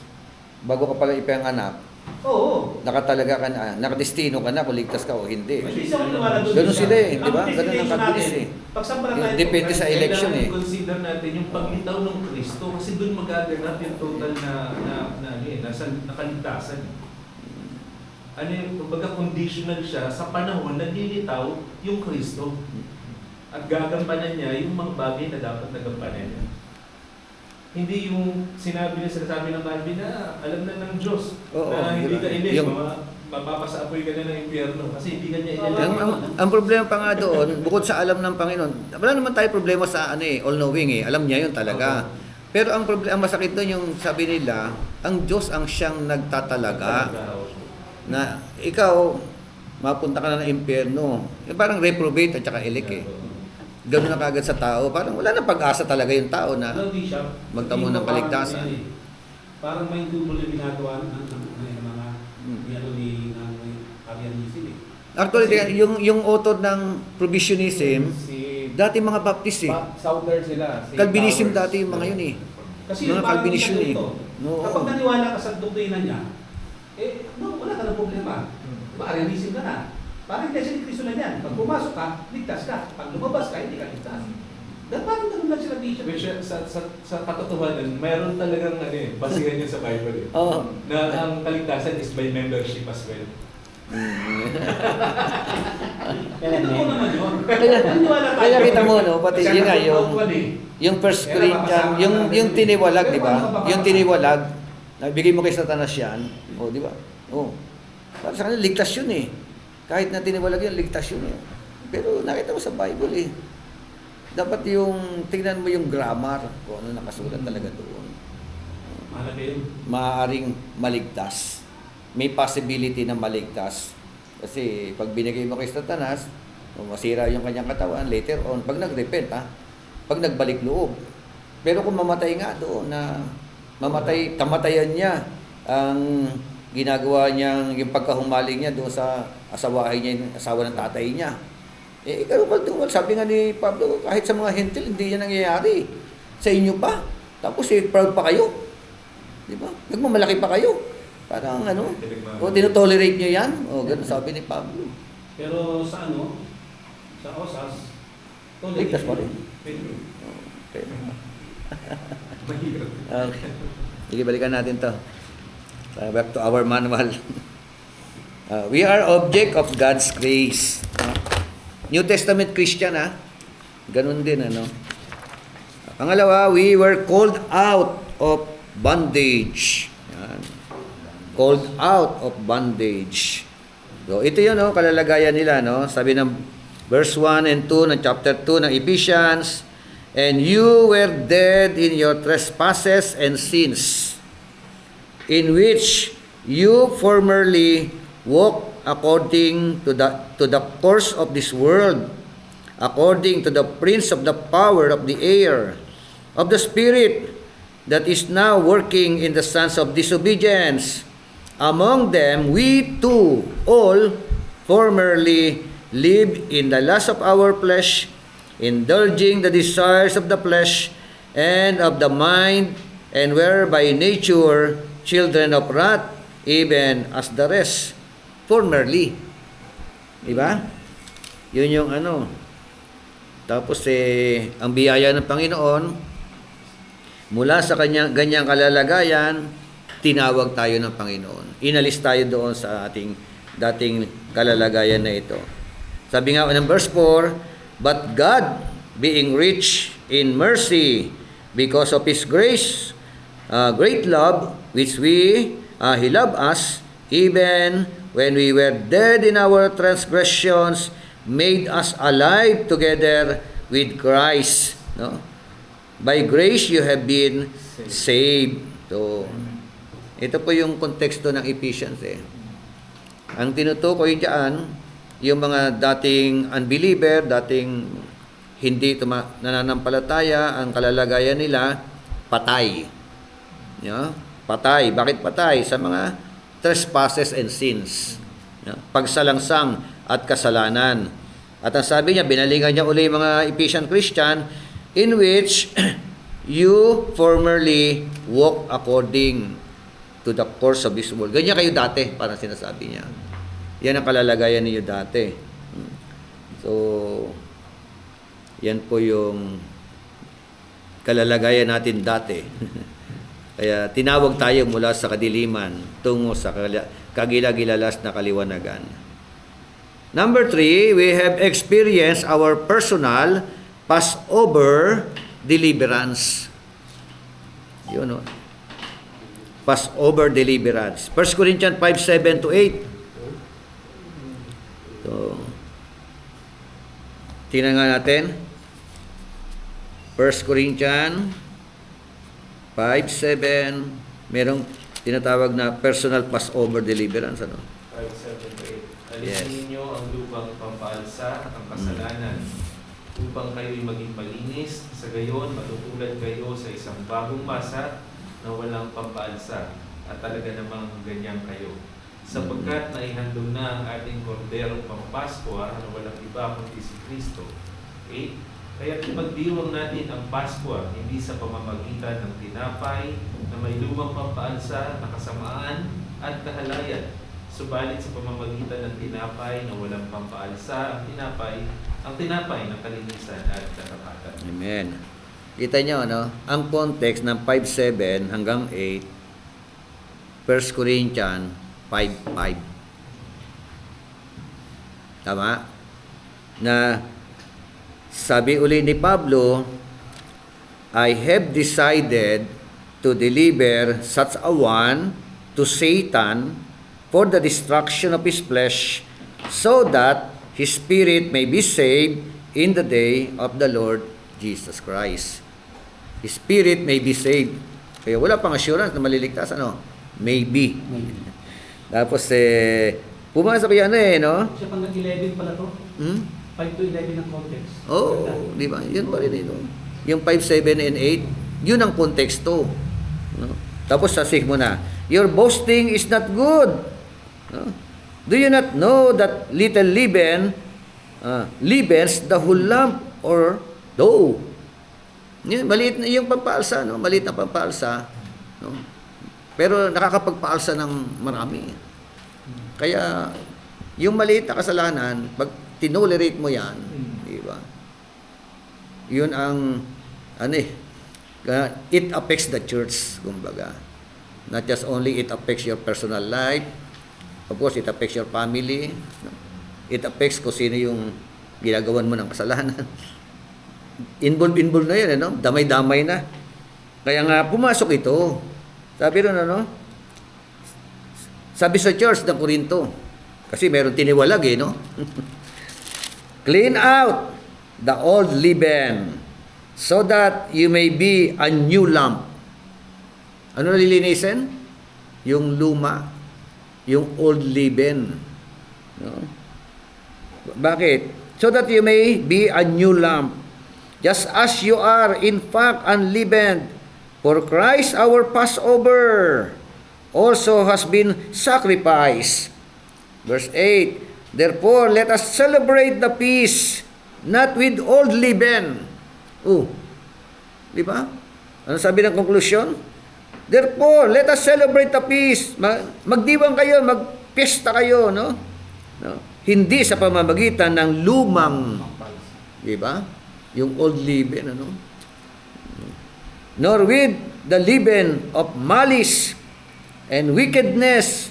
Speaker 2: bago ka pala ipanganak,
Speaker 9: Oo.
Speaker 2: nakatalaga ka na, nakadestino ka na kung ligtas ka o hindi.
Speaker 9: Hindi siya maniwala doon.
Speaker 2: Ganun sila eh,
Speaker 9: Ang
Speaker 2: di ba? Ganun ang
Speaker 9: destination
Speaker 2: Calvinist
Speaker 9: natin,
Speaker 2: eh.
Speaker 9: Pagsampalataya mo,
Speaker 2: Depende sa
Speaker 9: Christ,
Speaker 2: election eh.
Speaker 5: Consider natin yung paglitaw ng Kristo kasi doon magaganap yung total na kaligtasan. Ano yung, kumbaga conditional siya sa panahon na nilitaw yung Kristo. At gagampanan niya yung mga bagay na dapat nagampanan niya. Hindi yung sinasabi ng Calvin na alam na ng Diyos
Speaker 2: Oo,
Speaker 5: na hindi ka elect,
Speaker 2: yung-
Speaker 5: mapapasaapoy ka na ng impyerno kasi hindi ka niya
Speaker 2: Ang,
Speaker 5: elect.
Speaker 2: ang problema pa nga doon, bukod sa alam ng Panginoon, wala naman tayo problema sa all-knowing eh. Alam niya yun talaga. Pero ang problema, ang masakit doon yung sabi nila, ang Diyos ang siyang nagtatalaga na ikaw, mapunta ka na ng impyerno. Parang reprobate at saka elect eh. Ganoon na kagad sa tao. Parang wala na pag-asa talaga yung tao na
Speaker 9: Ano, Bishop?
Speaker 2: magtamo ng kaligtasan.
Speaker 9: Parang may tubol yung ginagawa ng mga ano ni Arianism eh.
Speaker 2: Actually, yung author ng provisionism,
Speaker 4: Si
Speaker 2: dati mga Baptist eh.
Speaker 4: Souther sila. Si
Speaker 2: Calvinism
Speaker 4: Towers.
Speaker 2: dati yung mga yun eh.
Speaker 9: Kasi
Speaker 2: Mga
Speaker 9: parang
Speaker 2: Calvinist yun eh.
Speaker 9: ganito,
Speaker 2: Oo.
Speaker 9: kapag naniwala ka sa doktrina niya, wala ka ng problema. Diba, Arianism ka na. Parang Iglesia ni Cristo na yan. Pag pumasok ka, ligtas ka. Pag lumabas ka, hindi ka ligtas. Parang ganun lang sila, Bishop.
Speaker 5: Which sa katotohanan, mayroon talagang basihan yun sa Bible eh.
Speaker 2: Oo.
Speaker 5: Na ang kaligtasan is by membership as well.
Speaker 9: Ito po naman yun.
Speaker 2: Kaya,
Speaker 9: Naniwala tayo.
Speaker 2: kaya kita mo, no, pati
Speaker 9: Kasi
Speaker 2: yun nga,
Speaker 9: ang
Speaker 2: yung,
Speaker 9: totoo eh.
Speaker 2: yung First Corinthians, yung tiniwalag, di ba? Yung tiniwalag, nabigay mo kay Satanas yan, o, di ba? O, para sa kanila, ligtas yun eh. Kahit na tiniwalag yun, ligtas yun eh. Pero nakita mo sa Bible eh. Dapat yung, tingnan mo yung grammar, kung ano nakasulat talaga doon.
Speaker 9: Mahalaga yun.
Speaker 2: Maaaring maligtas. May possibility na maligtas. Kasi pag binigay mo kay Satanas, masira yung kanyang katawan, later on, pag nag-repent pag nagbalik loob. Pero kung mamatay nga doon na kamatayan niya ang ginagawa niyang yung pagkahumaling niya doon sa asawahin niya, yung asawa ng tatay niya. Sabi nga ni Pablo, kahit sa mga hentil, hindi yan nangyayari. Sa inyo pa. Tapos proud pa kayo. Di ba? Nagmamalaki pa kayo. Parang tinotolerate nyo yan. O, ganun sabi ni Pablo.
Speaker 9: Pero sa OSAS,
Speaker 2: Ligtas pa rin.
Speaker 9: Pwede.
Speaker 2: Okay.
Speaker 5: Mahirap.
Speaker 2: Okay. Sige, balikan natin to. Back to our manual. We are object of God's grace. New Testament Christian, ganun din, Pangalawa, we were called out of bondage. Yan. Called out of bondage. So, ito yun, kalalagayan nila, Sabi ng verse 1 and 2 ng chapter 2 ng Ephesians, And you were dead in your trespasses and sins, in which you formerly walked according to the course of this world, according to the prince of the power of the air, of the spirit that is now working in the sons of disobedience. Among them, we too all formerly lived in the lust of our flesh, indulging the desires of the flesh and of the mind, and were by nature children of wrath, even as the rest. Formerly. Diba? Yun yung ano. Tapos ang biyaya ng Panginoon, mula sa ganyang kalalagayan, tinawag tayo ng Panginoon. Inalis tayo doon sa ating dating kalalagayan na ito. Sabi nga ng verse 4, but God, being rich in mercy, because of His grace, great love, which He loved us, even when we were dead in our transgressions, made us alive together with Christ. No? By grace you have been saved. So, ito po yung konteksto ng Ephesians. Ang tinutukoy diyan, yung mga dating unbeliever, dating hindi nananampalataya, ang kalalagayan nila, patay. Patay. Bakit patay? Sa mga trespasses and sins. Pagsalangsang at kasalanan. At ang sabi niya, binalingan niya uli yung mga Ephesian Christian, in which you formerly walk according to the course of this world. Ganyan kayo dati, parang sinasabi niya. Yan ang kalalagayan niyo dati. So, yan po yung kalalagayan natin dati. Kaya tinawag tayo mula sa kadiliman tungo sa kagilagilalas na kaliwanagan. Number 3, we have experienced our personal Passover deliverance. Yun, no? Passover deliverance. 1 Corinthians 5:7-8. So, tingnan nga natin. 1 Corinthians 5:7, merong tinatawag na personal Passover deliverance.
Speaker 5: 5:7-8.
Speaker 2: Yes.
Speaker 5: Alisin ninyo ang lupang pampaalsa at ang kasalanan, upang kayo'y maging malinis, sa gayon matutulad kayo sa isang bagong masa na walang pampaalsa, at talaga namang ganyan kayo. Sapagkat naihandog na ang ating korderong pampasko na walang iba kundi si Kristo. 8. Kaya ipagdiwang natin ang Pasko hindi sa pamamagitan ng tinapay na may lumang pampaalsa na kasamaan at kahalayan, subalit sa pamamagitan ng tinapay na walang pampaalsa, ang tinapay ng kalinisan at katapatan.
Speaker 2: Amen. Kita nyo, no? Ang context ng 5:7 hanggang 8, 1 Corinthians 5:5. Tama? Na sabi uli ni Pablo, I have decided to deliver such a one to Satan for the destruction of his flesh, so that his spirit may be saved in the day of the Lord Jesus Christ. His spirit may be saved. Kaya wala pang assurance na maliligtas, ano? Maybe. Tapos, pumasok yan no?
Speaker 9: Siya pang nag-11 pala to. 5-11 ang context.
Speaker 2: Oh, di ba? Yun pa rin ito. Yung 5, 7, and 8, yun ang konteksto. No? Tapos sasik mo na, your boasting is not good. No? Do you not know that little leaven leavens the whole lump or dough? Yun, maliit na yung pampaalsa, no? Maliit na pampaalsa. No? Pero nakakapagpaalsa ng marami. Kaya, yung maliit na kasalanan, pag tinolerate mo yan, di ba? Yun ang, it affects the church, kumbaga. Not just only it affects your personal life, of course, it affects your family. It affects kung sino yung ginagawan mo ng kasalanan. Involved na yun, damay-damay na. Kaya nga, pumasok ito. Sabi rin, sabi sa church ng Corinto, kasi meron tiniwalag, no? Clean out the old leaven so that you may be a new lump. Ano nalilinisin? Yung luma, yung old leaven. No? Bakit? So that you may be a new lump, just as you are in fact unleavened. For Christ our Passover also has been sacrificed. Verse 8, therefore let us celebrate the feast, not with old leaven. Di ba? Ano sabi ng conclusion? Therefore, let us celebrate the feast. Magdiwang kayo, magpista kayo, no? Hindi sa pamamagitan ng lumang, di ba? Yung old leaven, ano? Nor with the leaven of malice and wickedness,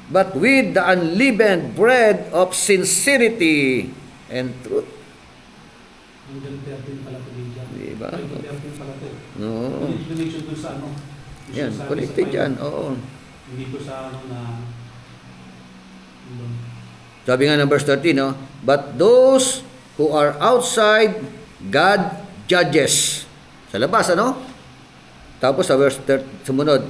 Speaker 2: but with the unleavened bread of sincerity and truth.
Speaker 9: Hanggang 13 pala ito din dyan.
Speaker 2: Diba?
Speaker 9: 13 pala ito.
Speaker 2: Oo.
Speaker 9: Donation doon sa ano.
Speaker 2: Yan,
Speaker 9: Sa-
Speaker 2: connected
Speaker 9: sa-
Speaker 2: yan. Oo.
Speaker 9: Hindi ko sa ano na...
Speaker 2: Sabi nga ng verse 13, no? But those who are outside, God judges. Sa labas, ano? Tapos sa verse 30, sumunod,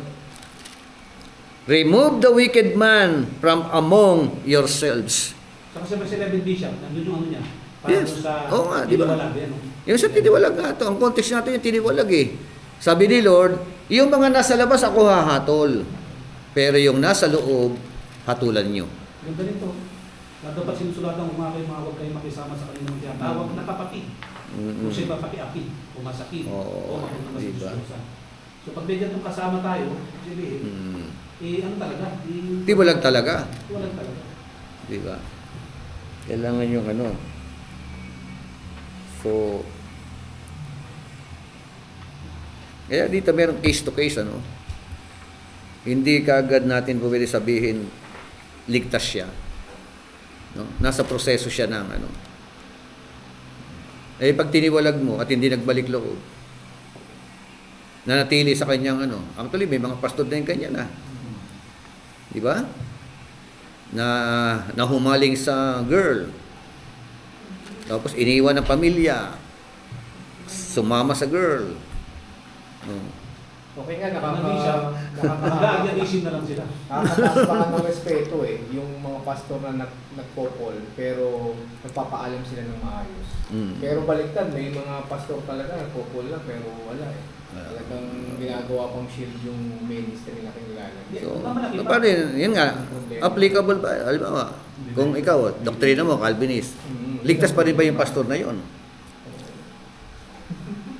Speaker 2: remove the wicked man from among yourselves.
Speaker 9: So kasi ba sila Bishop, nandun yung ano niya?
Speaker 2: Yes.
Speaker 9: doon sa
Speaker 2: Oo nga, di ba?
Speaker 9: tiniwalag, yan, no?
Speaker 2: Yung sa tiniwalag nga ito, ang context natin yung tiniwalag eh. Sabi ni Lord, yung mga nasa labas ako hahatol, pero yung nasa loob, hatulan nyo.
Speaker 9: Ganda nito. Na dapat sinusulatan kung mga kayo, huwag kayong makisama sa kanilang tiyatawag na kapatid. Kung siya ba pakiapid o masakit.
Speaker 2: Oo,
Speaker 9: o
Speaker 2: diba?
Speaker 9: So pag medyo itong kasama tayo, sabi, ano talaga?
Speaker 2: Tiwalag talaga.
Speaker 9: Tiwalag talaga.
Speaker 2: Di ba? Kailangan yung ano. So, kaya dito merong case to case, ano. Hindi kaagad natin pwede sabihin ligtas siya. No? Nasa proseso siya ng ano. Eh pag tiniwalag mo at hindi nagbalik loob, nanatili sa kanyang ano. Actually, may mga pastor din kanya na. Di ba? Na humaling sa girl. Tapos iniwan ng pamilya. Sumama sa girl.
Speaker 4: Okay nga,
Speaker 9: Nag-aagyanisip na lang sila.
Speaker 4: nakakataas pa nga ng respeto eh, yung mga pastor na nagpopol, pero nagpapaalam sila ng maayos. Pero baliktad, may mga pastor talaga nagpopol lang, pero wala eh. Talagang ginagawa pang shield yung ministry na kinilala.
Speaker 2: So, paano yun nga, applicable ba? Halimbawa, kung ikaw, doktrina mo, Calvinist, ligtas pa rin ba yung pastor na yon?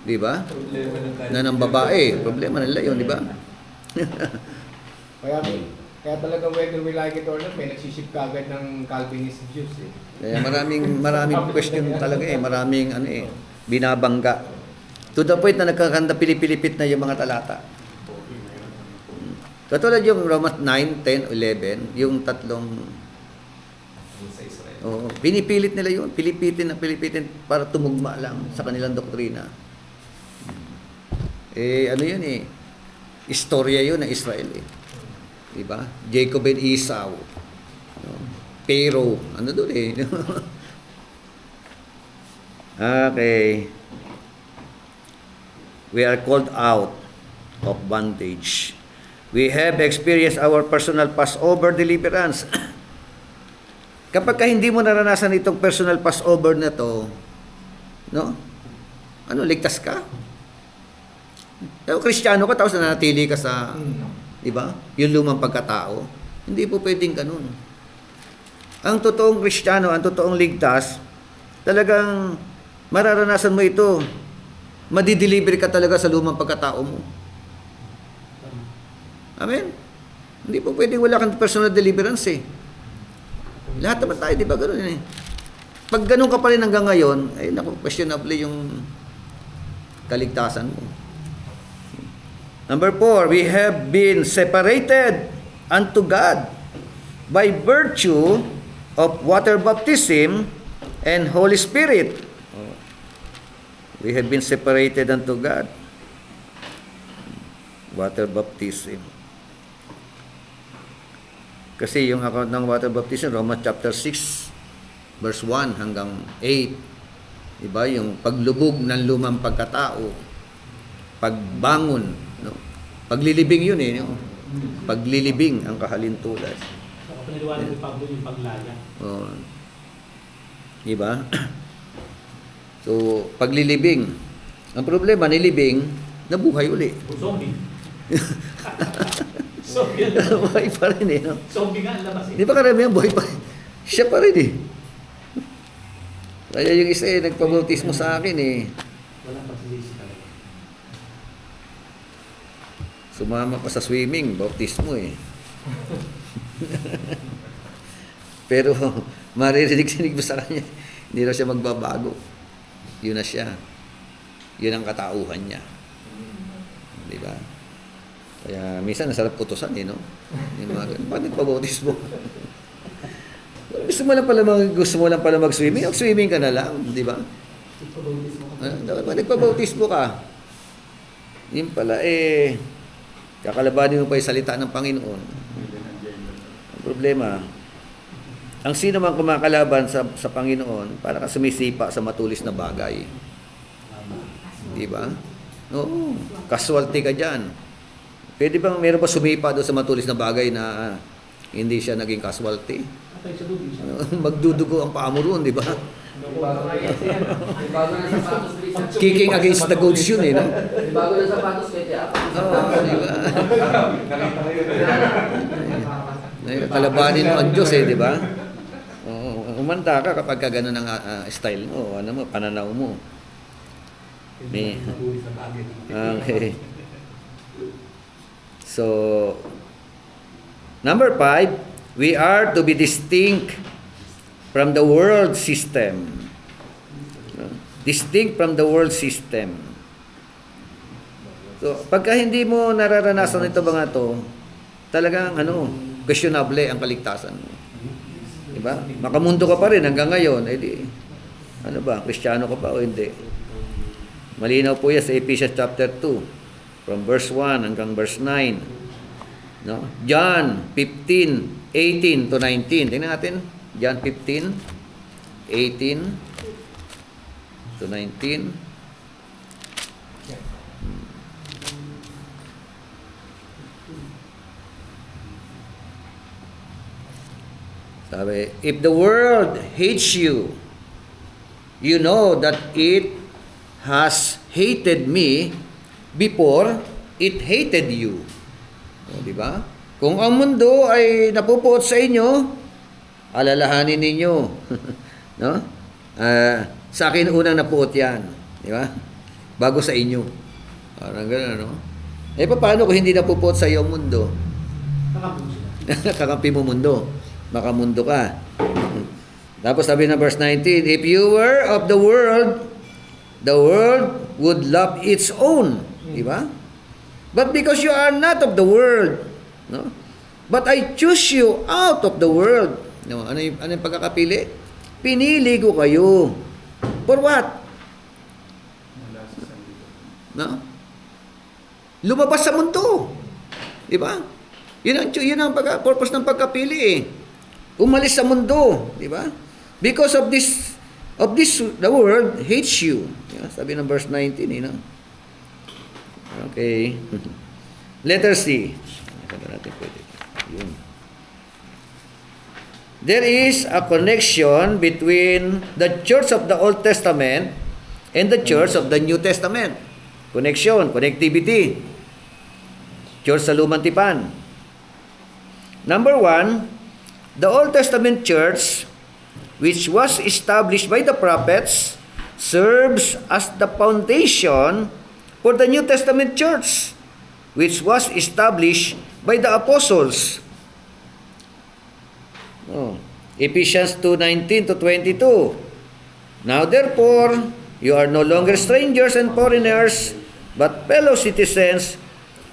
Speaker 2: Di ba?
Speaker 4: Problema ng
Speaker 2: Na ng babae, problema nila yun, di ba?
Speaker 4: Kaya talagang whether we like it or not, may nagsisip kagad ng Calvinist Jews eh.
Speaker 2: Kaya maraming question talaga eh, maraming ano eh, binabangga. To the point na nagkakanda pilipilipit na yung mga talata. Katulad yung Romans 9, 10, 11, yung tatlong
Speaker 5: Sa Israel.
Speaker 2: pinipilit nila yun, pilipitin para tumugma lang sa kanilang doktrina. Ano yun eh, istorya yun ng Israel eh. Diba? Jacob and Esau. Pharaoh, ano doon eh. Okay. We are called out of bondage. We have experienced our personal Passover deliverance. Kapag ka hindi mo naranasan itong personal Passover na to, no? Ano, ligtas ka? Kristiyano ka, tapos nanatili ka sa, di ba? Yung lumang pagkatao. Hindi po pwedeng ganun. Ang totoong Kristiyano, ang totoong ligtas, talagang mararanasan mo ito. Madideliver ka talaga sa lumang pagkatao mo. Amen? Hindi po pwedeng wala kang personal deliverance eh. Lahat naman tayo, di ba? Ganun eh. Pag ganun ka pa rin hanggang ngayon, ay naku, questionable yung kaligtasan mo. Number 4, we have been separated unto God by virtue of water baptism and Holy Spirit. We have been separated unto God. Water baptism. Kasi yung account ng water baptism, Romans chapter 6, verse 1 hanggang 8. Diba? Yung paglubog ng lumang pagkatao, pagbangon, no? Paglilibing yun eh, no? Paglilibing ang kahalintulan.
Speaker 9: Ako pinaliwanag ni Pablo yung paglaya.
Speaker 2: Oh. Diba? So, paglilibing. Ang problema, nilibing, nabuhay uli.
Speaker 9: Zombie. Zombie yan.
Speaker 2: Buhay pa rin eh, no?
Speaker 9: Zombie nga ang labas eh.
Speaker 2: Di ba karamihan buhay pa? Siya pa rin eh. Kaya yung isa eh, nagpabautismo sa akin eh.
Speaker 9: Walang pagsisisi talaga.
Speaker 2: Sumama pa sa swimming, bautismo eh. Pero maririnig-sinig mo sa kanya, hindi raw siya magbabago. Yun na siya. Yun ang katauhan niya. Di ba? Kaya minsan nasarap utusan eh, no? Yung mga ganun. Bakit nagpabautismo? Gusto mo lang pala mag-swimming, mag-swimming ka na lang, di ba? Bakit nagpabautismo ka? Yun pala, kakalabanin mo pa yung salita ng Panginoon. Ang problema, ang sino man kumakalaban sa Panginoon, para ka sumisipa sa matulis na bagay. Di ba? Oo, casualty ka dyan. Pwede bang meron pa sumipa doon sa matulis na bagay na hindi siya naging casualty?
Speaker 9: Atay sa dubi siya.
Speaker 2: Magdudugo ang paa mo roon, di ba?
Speaker 3: Yung bago na sapatos, Richard.
Speaker 2: Kicking against the goats yun eh, no?
Speaker 3: Yung bago na sapatos, pwede ako.
Speaker 2: Oo, di ba? Kalabanin mo ang Diyos eh, di ba? Oo, umanda ka kapag gano'n ang style mo, ano mo, pananaw mo. Okay. So, number 5, we are to be distinct from the world system. Distinct from the world system. So, pagka hindi mo nararanasan ito mga to, talagang questionable ang kaligtasan mo. Diba? Makamundo ka pa rin hanggang ngayon, Kristiyano ka pa o hindi? Malinaw po yan sa Ephesians chapter 2. From verse 1 hanggang verse 9. No? John 15:18 to 19. Tingnan natin. John 15:18 to 19. Sabi, if the world hates you, you know that it has hated me before it hated you. O, di ba? Kung ang mundo ay napupuot sa inyo, alalahanin ninyo. No? Sa akin unang napuot yan. Di ba? Bago sa inyo. Parang gano'n, no? Paano kung hindi napupuot sa iyo ang mundo? Kakampi mo mundo. Makamundo ka. Tapos sabi na verse 19, if you were of the world would love its own. Diba? But because you are not of the world, no? But I choose you out of the world. No, ano yung pagkakapili? Pinili ko kayo. For what? No? Lumabas sa mundo. Diba? Yun ang purpose ng pagkapili eh. Umalis sa mundo, diba? Because of this the world hates you. Yeah, sabi ng verse 19, no? Okay. Letter C. There is a connection between the church of the Old Testament and the church of the New Testament. Connectivity. Church sa Lumang Tipan. Number 1, the Old Testament church, which was established by the prophets, serves as the foundation for the New Testament church, which was established by the apostles. Ephesians 2:19 to 22. Now therefore, you are no longer strangers and foreigners, but fellow citizens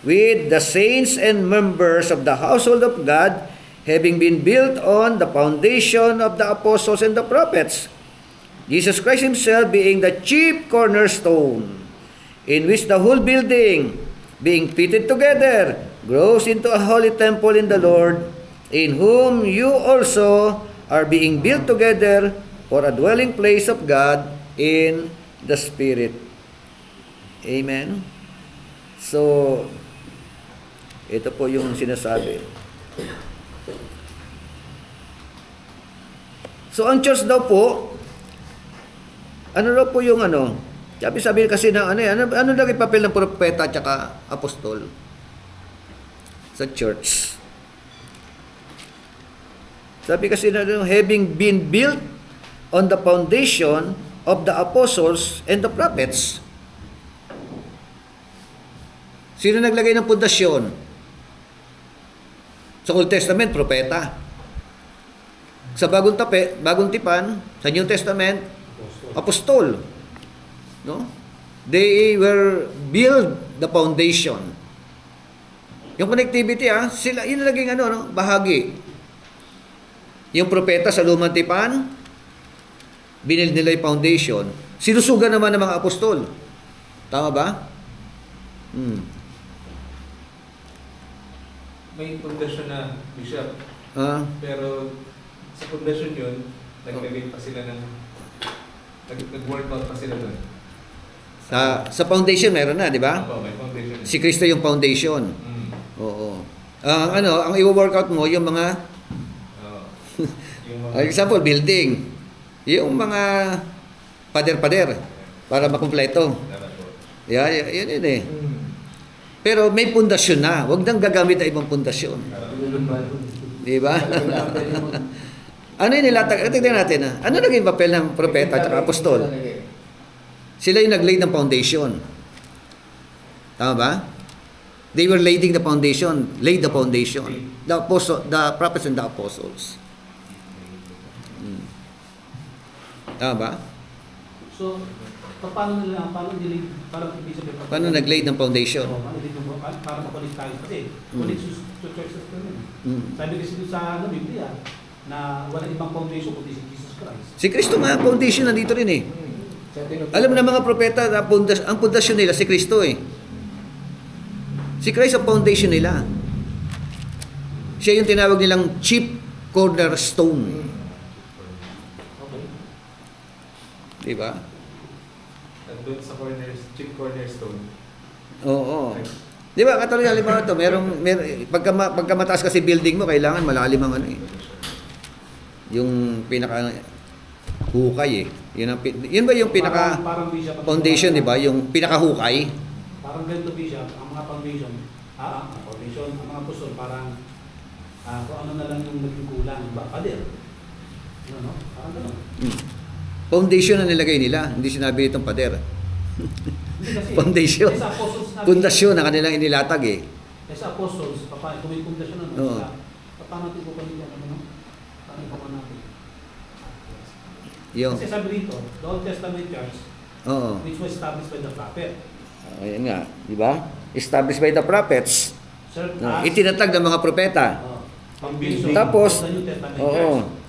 Speaker 2: with the saints and members of the household of God, having been built on the foundation of the apostles and the prophets, Jesus Christ himself being the chief cornerstone, in which the whole building, being fitted together, grows into a holy temple in the Lord, in whom you also are being built together for a dwelling place of God in the Spirit. Amen? So, ito po yung sinasabi. So, ang church daw po, ano daw po yung ano, sabi kasi ng ano lagi papel ng propeta at saka apostol sa church. Sabi kasi na having been built on the foundation of the apostles and the prophets. Sino naglagay ng pundasyon? Sa Old Testament, propeta. Sa bagong tipan, sa New Testament, apostol. No? They were build the foundation. Yung connectivity, sila, yun naging bahagi. Yung propeta sa lumang tipan, binil nila yung foundation. Sinusugan naman ng mga apostol. Tama ba?
Speaker 5: May pundasyon na, Bishop. Pero sa pundasyon yun, naglagay pa sila ng nag-workout pa sila doon.
Speaker 2: Sa foundation meron na, di ba?
Speaker 5: Opo, may foundation.
Speaker 2: Si Kristo yung foundation. Oo. Ang i-workout mo yung mga
Speaker 5: Yung mga,
Speaker 2: example, building. Yung mga pader-pader para makumpleto. Yan eh. Pero may pundasyon na. Huwag nang gagamit ng ibang pundasyon. Di ba? Ano yung nilatag? Tingnan natin Ano naging papel ng propeta at apostol? Sila yung nag-lay ng foundation. Tama ba? They were laying the foundation. Laid the foundation. The prophets and the apostles. Tama ba?
Speaker 9: So, paano
Speaker 2: nag-lay ng foundation?
Speaker 9: Para makulit tayo. Kasi, kulit sa churches ko rin. Sabi kasi sa Biblia, na wala ibang foundation kundi si Jesus Christ.
Speaker 2: Si Kristo nga, foundation nandito rin eh. Alam na mga propeta, ang pundasyon nila si Kristo eh. Si Christ ang foundation nila. Siya yung tinawag nilang chief cornerstone.
Speaker 9: Okay.
Speaker 2: Diba?
Speaker 5: nandun sa chief cornerstone.
Speaker 2: Oo. Di ba, katulad halimbawa ito, pagka mataas kasi building mo, kailangan malalim ang yung pinaka hukay eh. Yun ba yung pinaka
Speaker 9: parang Bishop,
Speaker 2: foundation, di ba? Yung pinaka hukay.
Speaker 9: Parang ganito Bishop, ang mga foundation, ang mga apostol, parang kung ano na lang yung naging kulang, pader. No? Parang gano'n.
Speaker 2: Foundation na nilagay nila, hindi sinabi itong pader. Foundation. Pundasyon na kanilang inilatag eh.
Speaker 9: Kasi apostles, kung may pundasyon na, paano natin kukunin yan? Paano ikaw natin? Kasi sabi dito, the Old Testament Church, which was established by the prophet.
Speaker 2: Ayan nga, di ba? Established by the prophets. Itinatag ng mga propeta. Tapos,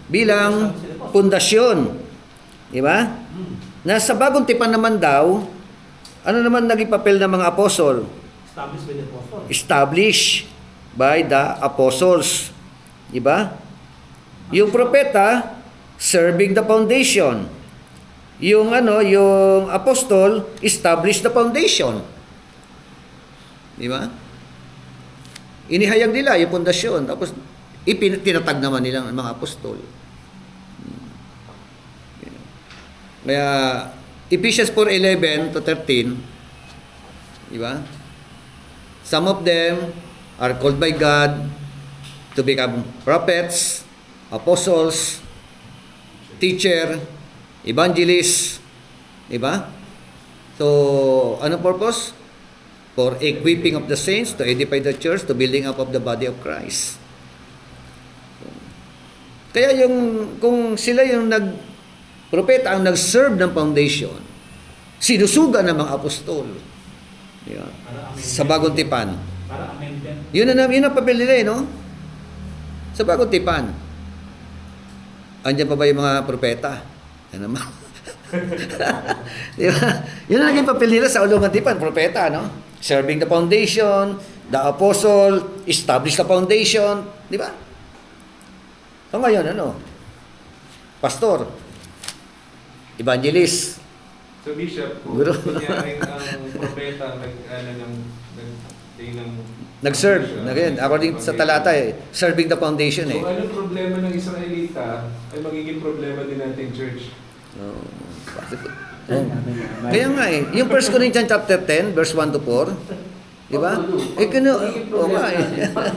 Speaker 2: bilang pundasyon. Di ba? Na sa bagong tipan naman daw, ano naman naging papel ng mga apostol?
Speaker 9: Established by the apostles.
Speaker 2: Established by the apostles. Di ba? Yung propeta, serving the foundation. Yung apostol, establish the foundation. Di ba? Inihayag nila yung pundasyon, tapos tinatag naman nila ng mga apostol. Kaya Ephesians 4:11 to 13, di ba? Some of them are called by God to become prophets, apostles, teacher, evangelist, di ba? So, anong purpose? For equipping of the saints, to edify the church, to building up of the body of Christ. Kaya kung sila yung propeta ang nag-serve ng foundation, sinusuga ng mga apostol. Di ba? Sa bagong tipan.
Speaker 9: Para amendment.
Speaker 2: Yun ang papel nila no? Sa bagong tipan. Andiyan pa ba yung mga propeta? Yan naman. Di ba? Yun ang naging papel nila sa ulungan tipan, propeta, no? Serving the foundation, the apostle, establish the foundation, di ba? So ngayon, pastor, evangelist,
Speaker 5: So Bishop, kung
Speaker 2: Guro.
Speaker 5: kunyaring ang propeta
Speaker 2: Nag-serve. According sa talata serving the foundation
Speaker 5: So anong problema ng Israelita ay magiging problema din nating church.
Speaker 2: Oh, kaya nga yung 1 Corinthians chapter 10, verse 1 to 4, di ba? Oo nga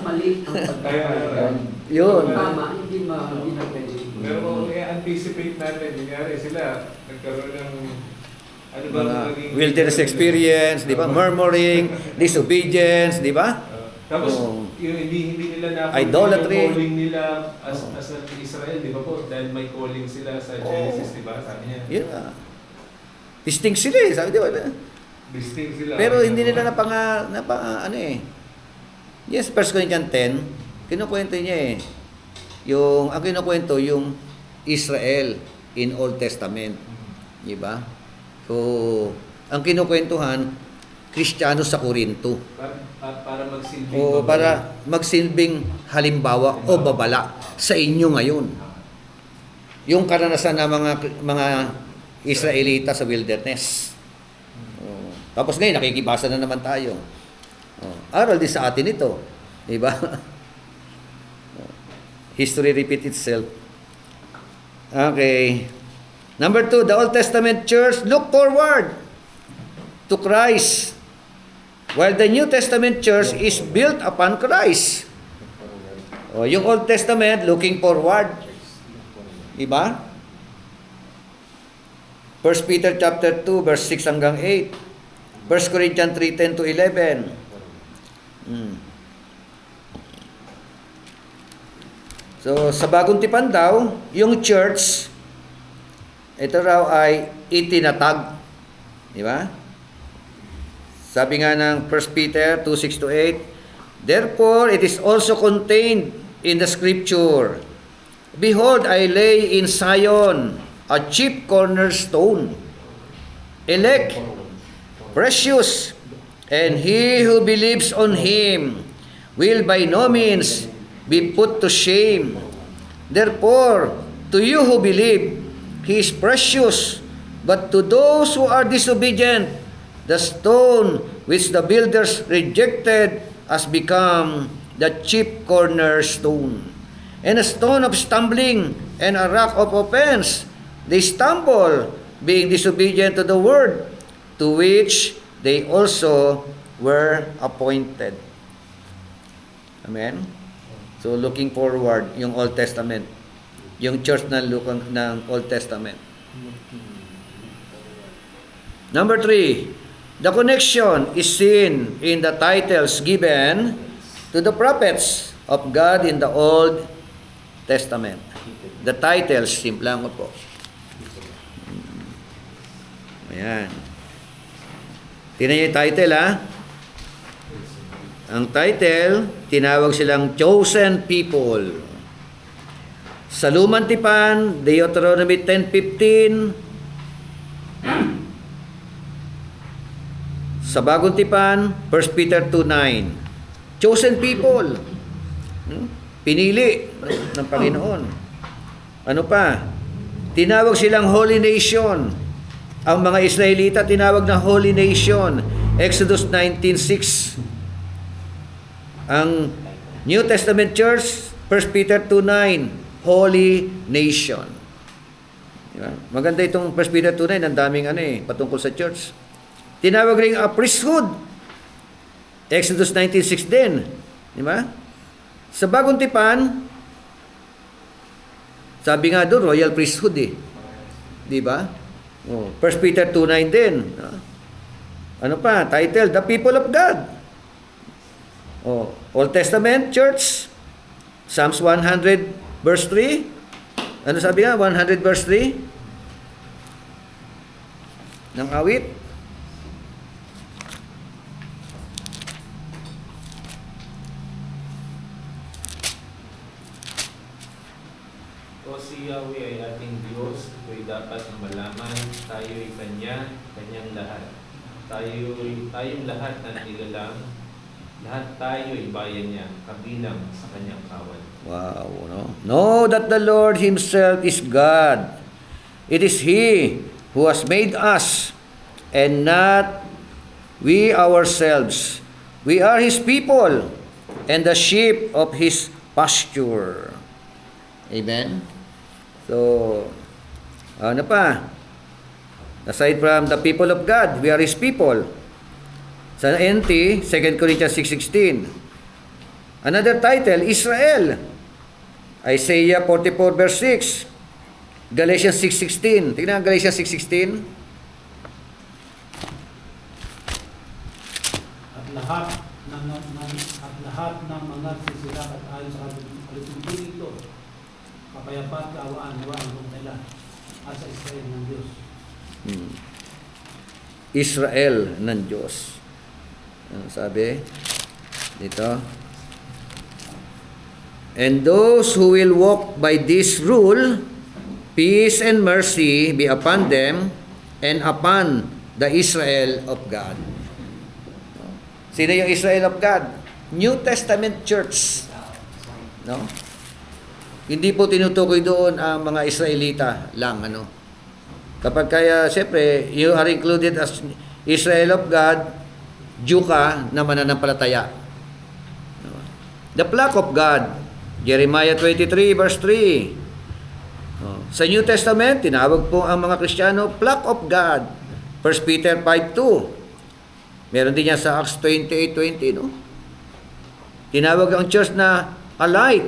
Speaker 3: Mali ang
Speaker 5: Kaya,
Speaker 2: Yun.
Speaker 3: tama, hindi na pwede.
Speaker 5: pero kung i-anticipate natin, nangyari sila, nagkaroon ng ano ba
Speaker 2: Mga
Speaker 5: magiging
Speaker 2: wilderness experience, di ba? Murmuring, disobedience, di ba?
Speaker 5: Tapos,
Speaker 2: Oh.
Speaker 5: yung hindi nila na
Speaker 2: Idolatry.
Speaker 5: yung calling nila as an Israel, di ba po? Dahil may calling sila sa Genesis, di ba? Sabi niya.
Speaker 2: Yun nga. Distinct sila sabi di ba?
Speaker 5: Distinct sila.
Speaker 2: Pero hindi nila ano Yes, 1 Corinthians 10, kinukwento niya ang kinukwento yung Israel in Old Testament. Di ba? So, ang kinukwentuhan, Kristiyano sa Korinto.
Speaker 5: Para magsilbing.
Speaker 2: O para magsilbing halimbawa o babala sa inyo ngayon. Yung karanasan ng mga Israelita sa wilderness. Tapos ngayon, nakikibasa na naman tayo. Aral din sa atin ito. Diba? History repeat itself. Okay. Number 2, the Old Testament church look forward to Christ, while the New Testament church is built upon Christ. Yung Old Testament looking forward. Diba? 1 Peter chapter 2 verse 6 hanggang 8. 1 Corinthians 3:10 to 11. So, sa bagong tipan daw, yung church, ito raw ay itinatag. Di ba? Sabi nga ng 1 Peter 2:6 to 8, therefore, it is also contained in the scripture, behold, I lay in Zion a chief cornerstone, elect, precious, and he who believes on him will by no means be put to shame. Therefore, to you who believe, he is precious, but to those who are disobedient, the stone which the builders rejected has become the chief cornerstone, and a stone of stumbling and a rock of offense. They stumble, being disobedient to the word, to which they also were appointed. Amen? So, looking forward, yung Old Testament. Yung church ng Old Testament. Number 3, the connection is seen in the titles given to the prophets of God in the Old Testament. The titles, simple lang po. Ayan. Tingnan niyo yung title, ha? Ang title, tinawag silang chosen people. Sa Lumang Tipan, Deuteronomy 10:15. Sa Bagong Tipan, 1 Peter 2:9. Chosen people. Pinili ng Panginoon. Ano pa? Tinawag silang holy nation. Ang mga Israelita tinawag na holy nation. Exodus 19:6. Ang New Testament Church, 1 Peter 2:9, holy nation. Diba? Maganda itong 1 Peter 2:9, ang daming patungkol sa church. Tinawag rin a priesthood. Exodus 19:6 din. Di ba? Sa Bagong Tipan, sabi nga doon, royal priesthood Di ba? 1 Peter 2:9 din. Ano pa? Title, the people of God. Old Testament Church, Psalms 100 verse 3. Ano sabi nga? 100 verse 3 ng awit.
Speaker 5: O si Yahweh ay ating Diyos, ito'y dapat na malaman, tayo'y Kanyang lahat. Tayong lahat na nilalang, lahat tayo'y bayan niya, kabilang sa Kanyang kawan.
Speaker 2: Wow, no? Know that the Lord Himself is God. It is He who has made us, and not we ourselves. We are His people, and the sheep of His pasture. Amen? So, ano pa? Aside from the people of God, we are His people. Sa NT, 2 Corinthians 6:16. Another title, Israel. Isaiah 44 verse 6. Galatians 6:16. Tingnan ang Galatians 6:16.
Speaker 9: At lahat ng mga sisilakat ayon sa kalusugan ito, kapayapat kaawaan nawa ang nila at sa Israel ng Diyos.
Speaker 2: Israel ng Diyos. Ano sabi? Dito. And those who will walk by this rule, peace and mercy be upon them and upon the Israel of God. Sino yung Israel of God? New Testament Church. No? Hindi po tinutukoy doon ang mga Israelita lang, ano. Kapag kaya, siyempre, you are included as Israel of God, Jew ka na mananampalataya. The flock of God, Jeremiah 23 verse 3. Sa New Testament, tinawag po ang mga Kristiyano, flock of God. 1 Peter 5:2. Meron din yan sa Acts 28:20, no? Tinawag ang church na a light.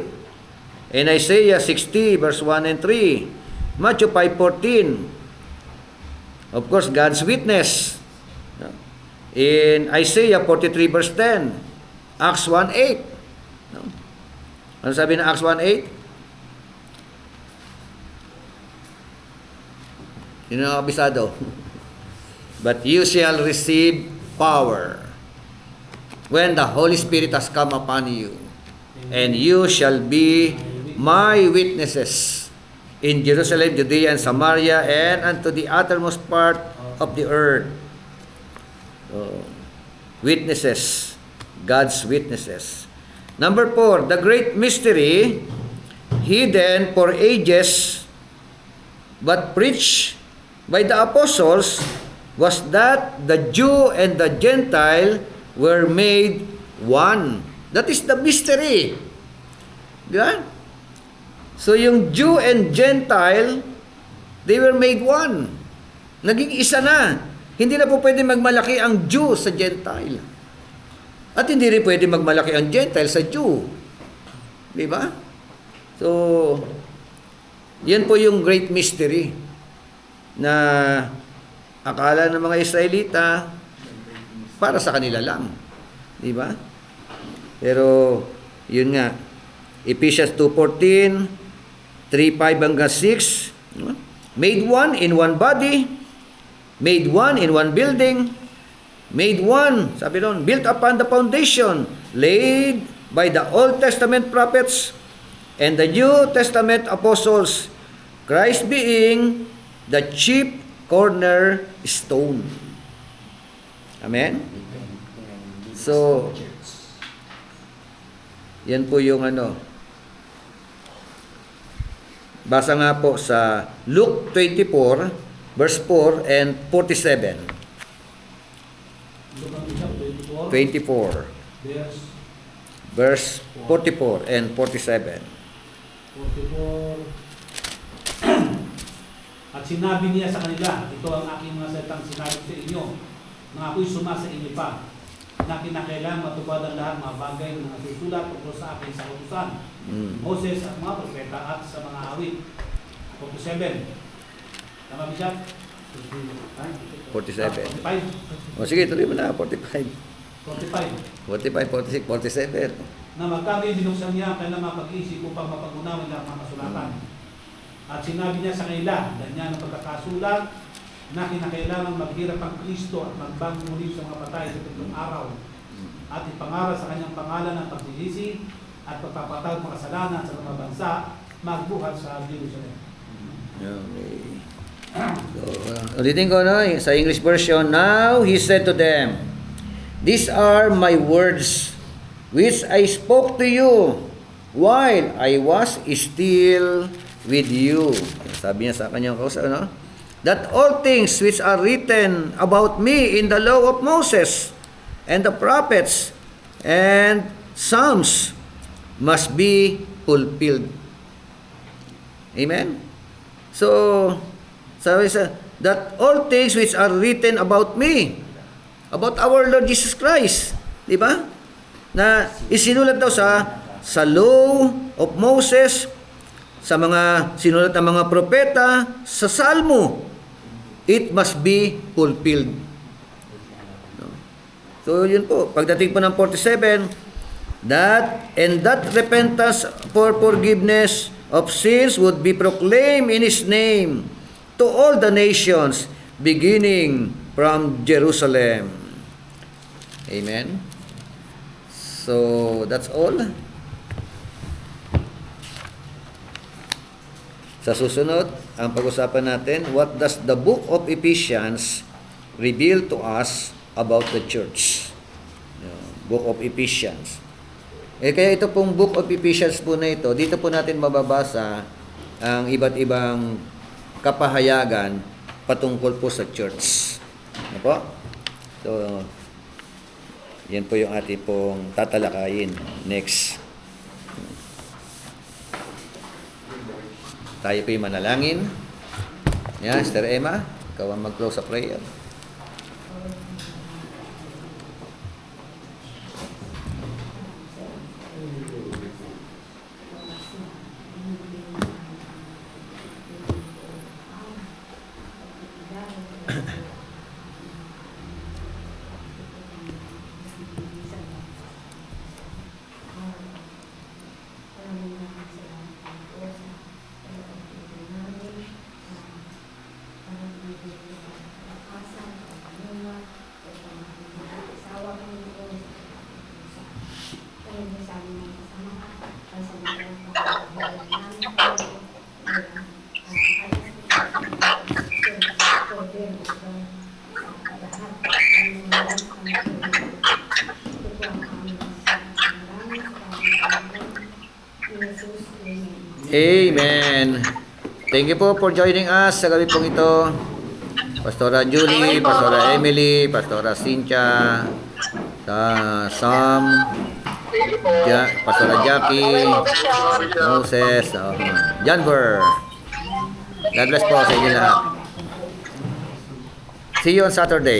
Speaker 2: In Isaiah 60 verse 1 and 3. Matthew 5:14. Of course, God's witness. In Isaiah 43 verse 10. Acts 1:8. No? Ano sabi ng Acts 1:8? Yun ang kabisado. But you shall receive power when the Holy Spirit has come upon you, and you shall be my witnesses in Jerusalem, Judea, and Samaria, and unto the uttermost part of the earth. Witnesses. God's witnesses. Number 4, the great mystery, hidden for ages, but preached by the apostles, was that the Jew and the Gentile were made one. That is the mystery. Di ba? So yung Jew and Gentile, they were made one. Naging isa na. Hindi na po pwede magmalaki ang Jew sa Gentile. At hindi rin pwede magmalaki ang Gentile sa Jew. Di ba? So, yan po yung great mystery na akala ng mga Israelita para sa kanila lang. Di ba? Pero, yun nga, Ephesians 2:14, 3:5 hanggang 6, made one in one body, made one in one building, made one, sabi doon, built upon the foundation laid by the Old Testament prophets and the New Testament apostles, Christ being the chief cornerstone. Amen? So, yan po yung ano. Basa nga po sa Luke 24, verse 4 and 47.
Speaker 9: Luke
Speaker 2: 24, verse 44 and 47.
Speaker 9: 44. At sinabi niya sa kanila, ito ang aking mga salitang sinabi sa inyo, na ako'y sumasa inyo pa, na kinakailangan matupad ang lahat mga bagay na nasusulat tungkol sa akin sa utusan, Moses at mga propeta at sa mga awit. 47. Tama ba siya?
Speaker 2: 47.
Speaker 9: 45.
Speaker 2: O sige, tuloy mo na, 45.
Speaker 9: 45.
Speaker 2: 45, 46, 47.
Speaker 9: Na magkabing binuksan niya ang kanilang mga pag-iisip upang mapag-unawan niya ang mga kasulatan. At sinabi niya sa kanila, ganyan ang pagkakasulat, na kinakailangan maghirap ang Kristo at magbago muli sa mga patay sa tatlong araw, at ipangaral sa kanyang pangalan ang pagsisisi at pagpapatawad mga kasalanan sa mga bansa, magbuhat sa Jerusalem.
Speaker 2: Okay. So, ulitin ko, no? Sa English version, now he said to them, these are my words which I spoke to you while I was still with you. Sabi niya sa kanyang kausap, no? that all things which are written about me in the law of Moses and the prophets and Psalms must be fulfilled. Amen? So, sabi sa, that all things which are written about me, about our Lord Jesus Christ, di ba? Na isinulat daw sa law of Moses, sa mga sinulat ng mga propeta, sa Salmo, it must be fulfilled. No? So, yun po. Pagdating po ng 47, that repentance for forgiveness of sins would be proclaimed in His name to all the nations, beginning from Jerusalem. Amen? So, that's all. Sa susunod, ang pag-usapan natin, what does the book of Ephesians reveal to us about the church? Book of Ephesians. Kaya ito pong book of Ephesians po na ito, dito po natin mababasa ang iba't ibang kapahayagan patungkol po sa church. Ano po? So, yan po yung ating pong tatalakayin. Next. Tayo po yung manalangin. Yan, Sister Emma, ikaw ang mag-close sa prayer. Amen. Thank you po for joining us sa gabi pong ito. Pastora Julie, Pastora Emily, Pastora Cynthia, Sam, Pastora Jackie, Moses, Janver. God bless po sa inyo lahat. See you on Saturday.